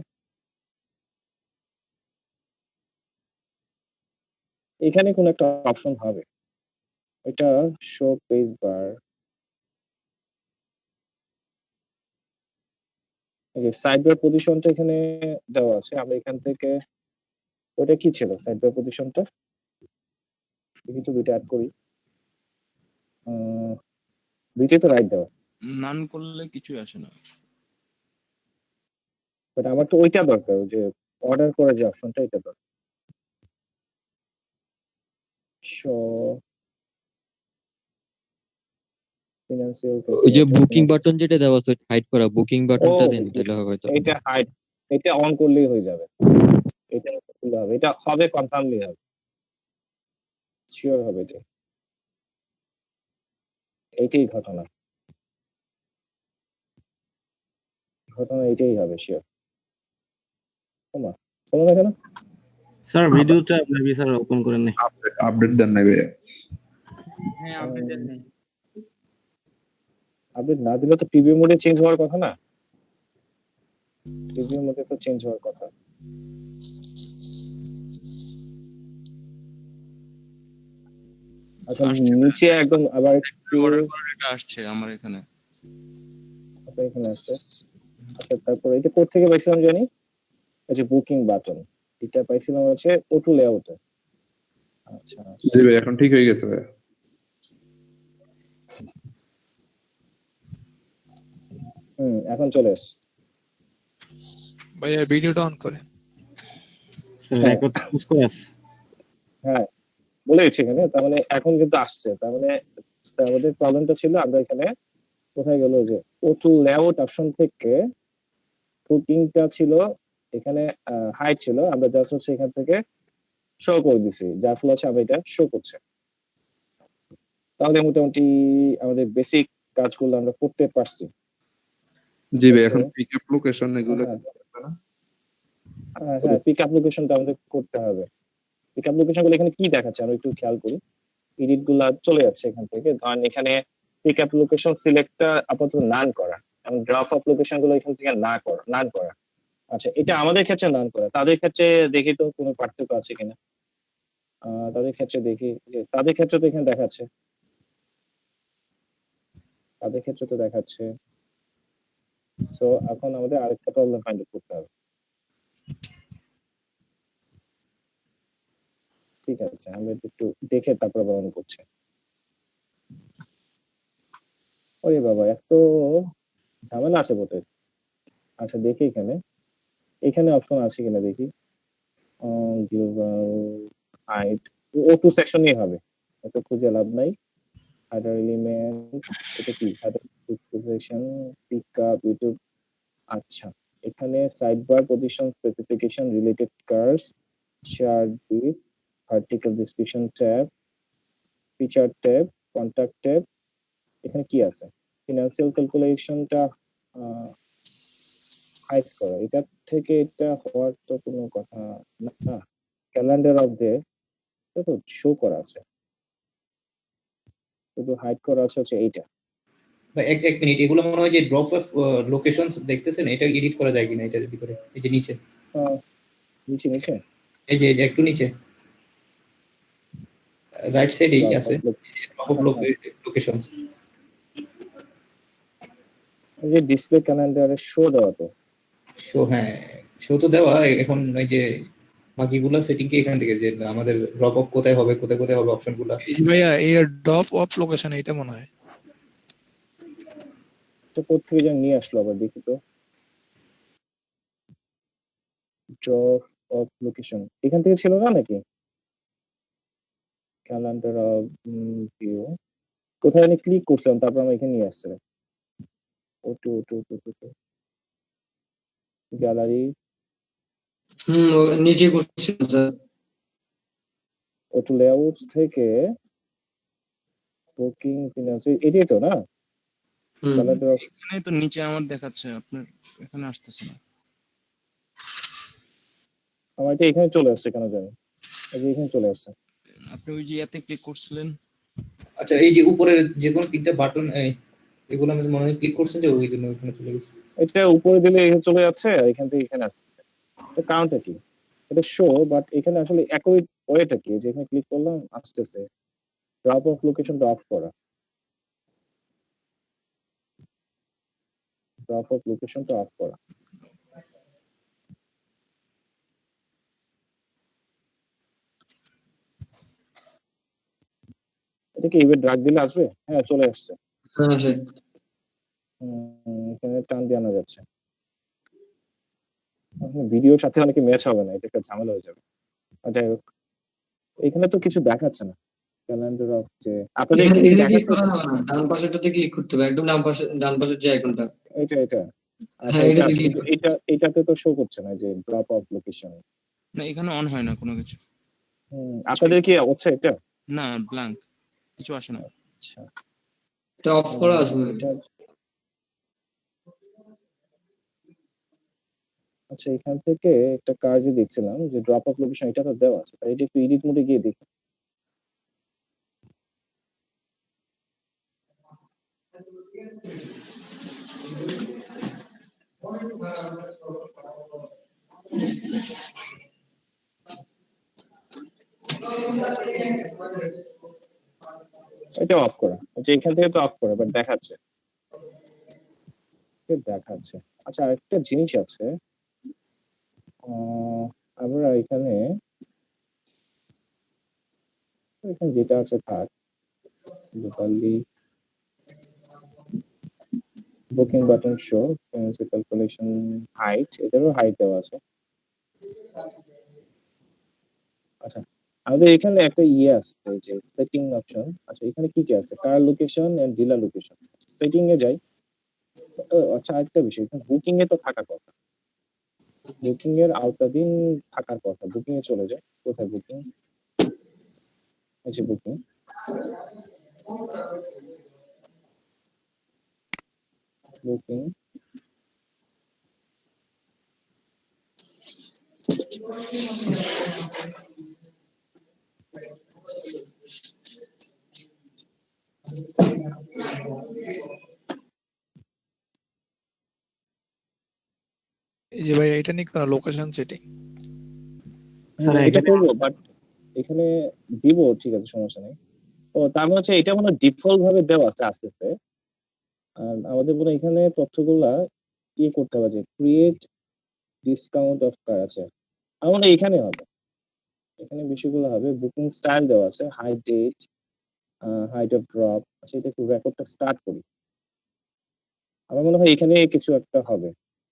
এখানে কোন একটা অপশন হবে, এটা শো পেজ বার, এই যে সাইডবার পজিশনটা এখানে দেওয়া আছে। আমরা এখান থেকে, ওটা কি ছিল সাইডবার পজিশনটা? দেখি তো, দুইটা অ্যাড করি, দুইটাই তো রাইট দেওয়া, নান করলে কিছুই আসে না। বাট আমার তো ওইটা দরকার, ওই যে অর্ডার করার যে অপশনটা, এটা দরকার। শো ফিনান্সিয়াল, ওই যে বুকিং বাটন যেটা দেওয়া আছে হাইড করা, বুকিং বাটনটা দেন তাহলে হবে হয়তো। এটা হাইড, এটা অন করলেই হয়ে যাবে, এটা করলে হবে, এটা হবে কনফার্মলি হবে, শিওর হবে এটা, এইটাই ঘটনা, ঘটনা এটাই হবে শিওর। ওমা, শোনো না কেন? স্যার ভিডিওটা আপনি স্যার ওপেন করেন নাই। আপডেট দেন নাই ভাই? হ্যাঁ, আপডেট দেন নাই। আপডেট না দিলে তো প্রিভিউ মোডে চেঞ্জ হওয়ার কথা না, প্রিভিউ মোডে তো চেঞ্জ হওয়ার কথা। আচ্ছা, নিচে একদম আবার অর্ডার করার এটা আসছে আমার এখানে। এখানে আছে। আচ্ছা, তারপর এটা কোথা থেকে পাইছিলাম জানি, আচ্ছা বুকিং বাটন, এটা পাইছিলাম হচ্ছে O2 লেআউটে। আচ্ছা জি ভাই, এখন ঠিক হয়ে গেছে ভাই। এখন চলে এসছে ভাইয়া, ভিডিওটা অন করেন। হ্যাঁ, বলে গেছি এখানে, তার মানে এখন কিন্তু আসছে, তার মানে আমাদের প্রবলেমটা ছিল, আমরা এখানে কোথায় গেল, যে O2 লেআউট অপশন থেকে বুকিংটা ছিল এখানে, হাইড ছিল, আমরা জাস্ট হচ্ছে এখান থেকে শো করে দিছি, যার ফলে হচ্ছে আমরা এটা শো করছে। তাহলে মোটামুটি আমাদের বেসিক কাজগুলো আমরা করতে পারছি। জি ভাই, এখন পিকআপ লোকেশন এগুলো হ্যাঁ, পিকআপ লোকেশনটা আমাদের করতে হবে। পিকআপ লোকেশন গুলো এখানে কি দেখাচ্ছে আমরা একটু খেয়াল করি, এডিট গুলা চলে যাচ্ছে এখান থেকে, ধরেন এখানে পিকআপ লোকেশন সিলেক্টটা আপাতত নান করা, এবং ড্রপ অফ লোকেশন গুলো এখান থেকে নান করা। আচ্ছা, এটা আমাদের ক্ষেত্রে নান করা, তাদের ক্ষেত্রে দেখি তো কোনো পার্থক্য আছে কিনা। তাদের ক্ষেত্রে দেখি, যে তাদের ক্ষেত্রে তো এখানে দেখাচ্ছে, তাদের ক্ষেত্রে তো দেখাচ্ছে। সো এখন আমাদের আরেকটা প্রবলেম ফাইন্ড আউট করতে হবে। ঠিক আছে, আমরা একটু দেখে তারপরে বর্ণনা করছি। ওরে বাবা, এত ঝামেলা আছে বটে। আচ্ছা দেখি এখানে অপশন আছে কিনা দেখি, গ্লোবাল হাইড, O2 সেকশনই হবে, এত খুঁজে লাভ নাই। হাইডার এলিমেন্ট, এটা কি হাইডার ডিসক্রিপশন, পিকআপ, ইউটিউব। আচ্ছা, এখানে sidebar position specification, related cars, share dip, vertical description tab, feature tab, contact tab, এখানে কি আছে? ফিনান্সিয়াল ক্যালকুলেশনটা হাইড করা, এটা থেকে এটা হওয়ার তো কোনো কথা না। ক্যালেন্ডার অফ ডে এটা তো শো করা আছে, শুধু হাইড করা আছে হচ্ছে এইটা। এক মিনিট, এগুলো মনে হয় যে ড্রপ অফ লোকেশন দেখতেছেন, এটা এডিট করা যায় কিনা এটার ভিতরে? এই যে নিচে, নিচে নিচে এই যে একটু নিচে রাইট সাইডেই Drop আছে of loc- drop of location. এই যে ডিসপ্লে ক্যালেন্ডারে শো দেওয়া তো, শো, হ্যাঁ শো তো দেওয়া। এখন ওই যে বাকিগুলো সেটিং কি এখান থেকে যে আমাদের ড্রপ অফ কোথায় হবে, কোথায় কোথায় হবে অপশনগুলো। ভাইয়া এই ড্রপ অফ লোকেশন এটা মনে হয় তো কোথেকে যেন নিয়ে আসলো আবার দেখি তো। ড্রপ অফ লোকেশন এখান থেকে ছিল না নাকি? ক্যালেন্ডার অফ ভিউ কোথায় আমি ক্লিক করছিলাম, তারপর আমার এখানে নিয়ে আসছে। ওটু ওটু ওটু ওটু গ্যালারি, নিচে করছি স্যার। ওটু লেআউটস থেকে বুকিং ফিনান্স, এটাই তো না? ক্যালেন্ডার অফ, এখানে তো নিচে আমার দেখাচ্ছে, আপনার এখানে আসতেছে না। আমার এটা এখানে চলে আসছে কেন জানি, এই যে এখানে চলে আসছে। আপনি ওই যে ইয়াতে ক্লিক করছিলেন। আচ্ছা, এই যে উপরের যে কোনো তিনটা বাটন এগুলো আমি মনে হয় ক্লিক করছেন যে ওই জন্য ওইখানে চলে গেছে। এটা উপরে দিলে এখানে চলে যাচ্ছে আর এখান থেকে এখানে আসতেছে। তো কারণটা কি? এটা শো, বাট এখানে আসলে একই ওয়েটা কি, যেখানে ক্লিক করলাম আসতেছে। ড্রপ অফ লোকেশনটা অফ করা, ড্রপ অফ লোকেশনটা অফ করা। এটা কি এবার ড্রাগ দিলে আসবে? হ্যাঁ চলে আসছে। হ্যাঁ স্যার। এখানে টান দিয়ে আনা যাচ্ছে। ভিডিওর সাথে অনেকে ম্যাচ হবে না, এটা একটা ঝামেলা হয়ে যাবে। আর যাই হোক, এখানে তো কিছু দেখাচ্ছে না। ক্যালেন্ডার অফ যে আপনাদের এখানে এখানে ক্লিক দেখাচ্ছে করা যাবে না, ডান পাশেরটাতে ক্লিক করতে হবে, একদম ডান পাশের যে আইকনটা। এটা এটা আচ্ছা, হ্যাঁ এটা এটাতে আছে, ক্লিক কিন্তু এটা এটাতে তো শো করছে না যে ড্রপ অফ লোকেশন। না এখানে অন হয় না কোনো কিছু। আপনাদের কি হচ্ছে এটা? না ব্ল্যাঙ্ক, কিছু আসে না। আচ্ছা, এটা অফ করা আছে। এটা আচ্ছা, এখান থেকে একটা কাজে দেখছিলাম যে ড্রপ অফ লোকেশন, এটা তো দেওয়া আছে, তাই এটা একটু এডিট মোডে গিয়ে দেখি। এটা অফ করা, আচ্ছা এখান থেকে তো অফ করা, বাট দেখাচ্ছে, দেখাচ্ছে। আচ্ছা আরেকটা জিনিস আছে, আমরা এখানে এখানে যেটা আছে থাক, locally booking button show principal collection height, এটারও হাইট দেওয়া আছে। আচ্ছা, আমাদের এখানে একটা ইয়ে আছে যে সেটিং অপশন। আচ্ছা এখানে কি কি আছে? Car location and dealer location. Setting এ যাই। আচ্ছা আরেকটা বিষয়, এখানে বুকিং এ তো থাকার কথা, বুকিং এর আওতাধীন থাকার কথা। বুকিং এ চলে যায়, কোথায় বুকিং? এই যে বুকিং, বুকিং এই যে ভাই এটা নিক না লোকেশন সেটিং। এটা করবো, বাট এখানে দিব, ঠিক আছে সমস্যা নেই। ও তার মানে হচ্ছে এটা মনে ডিফল্ট ভাবে দেওয়া আছে আস্তে আস্তে। আর আমাদের মনে হয় এখানে তথ্যগুলা ইয়ে করতে হবে, যে ক্রিয়েট ডিসকাউন্ট অফ কার আছে, আমার মনে হয় এখানে হবে, এখানে বিষয়গুলো হবে। বুকিং স্টাইল দেওয়া আছে, high date, height of drop. আচ্ছা এটা একটু রেকর্ডটা স্টার্ট করি, আমার মনে হয় এখানে কিছু একটা হবে।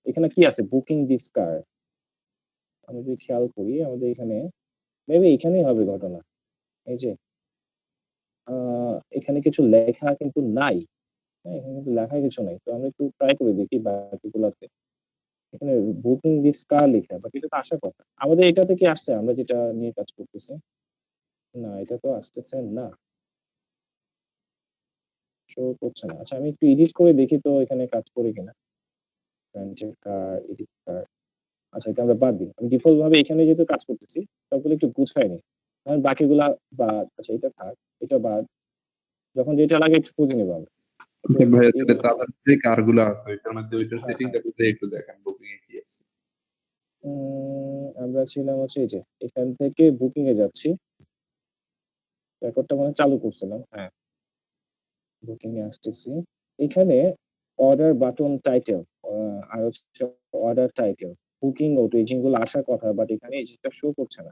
এখানে কি আছে? বুকিং দিস কার। আমি যদি খেয়াল করি আমাদের এখানে মেবি এখানেই হবে ঘটনা। এই যে এখানে কিছু লেখা কিন্তু নাই। হ্যাঁ, এখানে কিন্তু লেখা কিছু নাই। তো আমরা একটু ট্রাই করে দেখি বাকিগুলাতে। এখানে বুকিং দিস কার লেখা, বাট এটা তো আসার কথা। আমাদের এটাতে কি আসছে আমরা যেটা নিয়ে কাজ করতেছি? না, এটা তো আসতেছে না, শো করছে না। আচ্ছা আমি একটু এডিট করে দেখি তো এখানে কাজ করে কিনা। রেন্টের কার, এডিট কার। আচ্ছা, এটা আমরা বাদ দিই। আমি ডিফল্ট ভাবে এখানে যেহেতু কাজ করতেছি, সবগুলো একটু গুছাই নিই। কারণ বাকিগুলা বাদ। আচ্ছা, এটা থাক, এটা বাদ। যখন যেটা লাগে একটু খুঁজে নেবো আমরা। আচ্ছা ভাইয়া, তাহলে তাদের যে কারগুলো আছে ওইটার মধ্যে ওইটার হ্যাঁ, সেটিংটা একটু দেখেন বুকিং এ কি আছে। আমরা ছিলাম হচ্ছে এই যে এখান থেকে বুকিং এ যাচ্ছি। রেকর্ডটা মনে হয় চালু করছিলাম। হ্যাঁ, বুকিং এ আসতেছি। এখানে অর্ডার বাটন টাইটেল আর হচ্ছে অর্ডার টাইটেল, বুকিং ও ট্রেজিং গুলো আসার কথা, বাট এখানে এই জিনিসটা শো করছে না।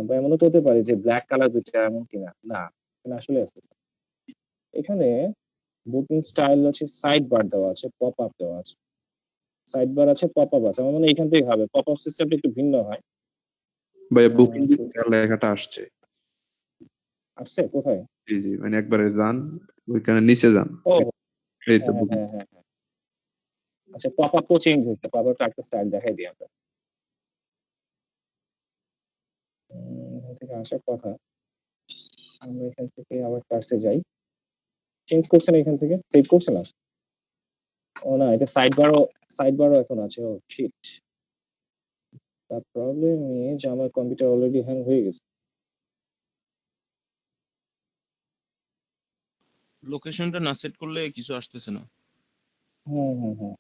বা এমনও তো হতে পারে যে ব্ল্যাক কালার দুইটা এমন কিনা। না, এখানে আসলে আসতেছে না। এখানে বুকিং স্টাইল হচ্ছে সাইড বার দেওয়া আছে, পপ আপ দেওয়া আছে। সাইড বার আছে, পপ আপ আছে। আমার মনে হয় এখান থেকে হবে। পপ আপ সিস্টেমটা একটু ভিন্ন হয়। ভাইয়া বুকিং লেখাটা আসছে। আসছে কোথায়? জি জি, মানে একবারে যান, ওইখানে নিচে যান। ও এই তো হ্যাঁ, বুকিং। হ্যাঁ, হ্যাঁ, হ্যাঁ। আচ্ছা, পপ আপ তো চেঞ্জ হয়েছে। পপ আপটা একটা স্টাইল দেখাই দিই আমরা। এখান থেকে আসার কথা। আমরা এখান থেকে আবার কার্সে যাই। চেঞ্জ করছে না এখান থেকে? সেভ করছে না? ও না, এটা সাইড বারও এখন আছে। ও শিট! দ্য প্রবলেম ইজ আমার কম্পিউটার অলরেডি হ্যাং হয়ে গেছে। লোকেশনটা না সেট করলে কিছু আসতেছে না। হুম।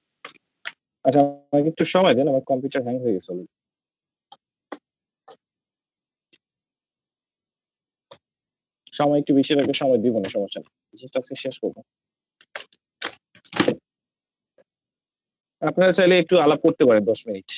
আচ্ছা, আমাকে একটু সময় দেন, আমার কম্পিউটার হ্যাং হয়ে গেছে অলরেডি। সময় একটু বেশি লাগবে, সময় দিব না, সমস্যা নেই। জিনিসটা আজকে শেষ করবো। আপনারা চাইলে একটু আলাপ করতে পারেন 10 মিনিট।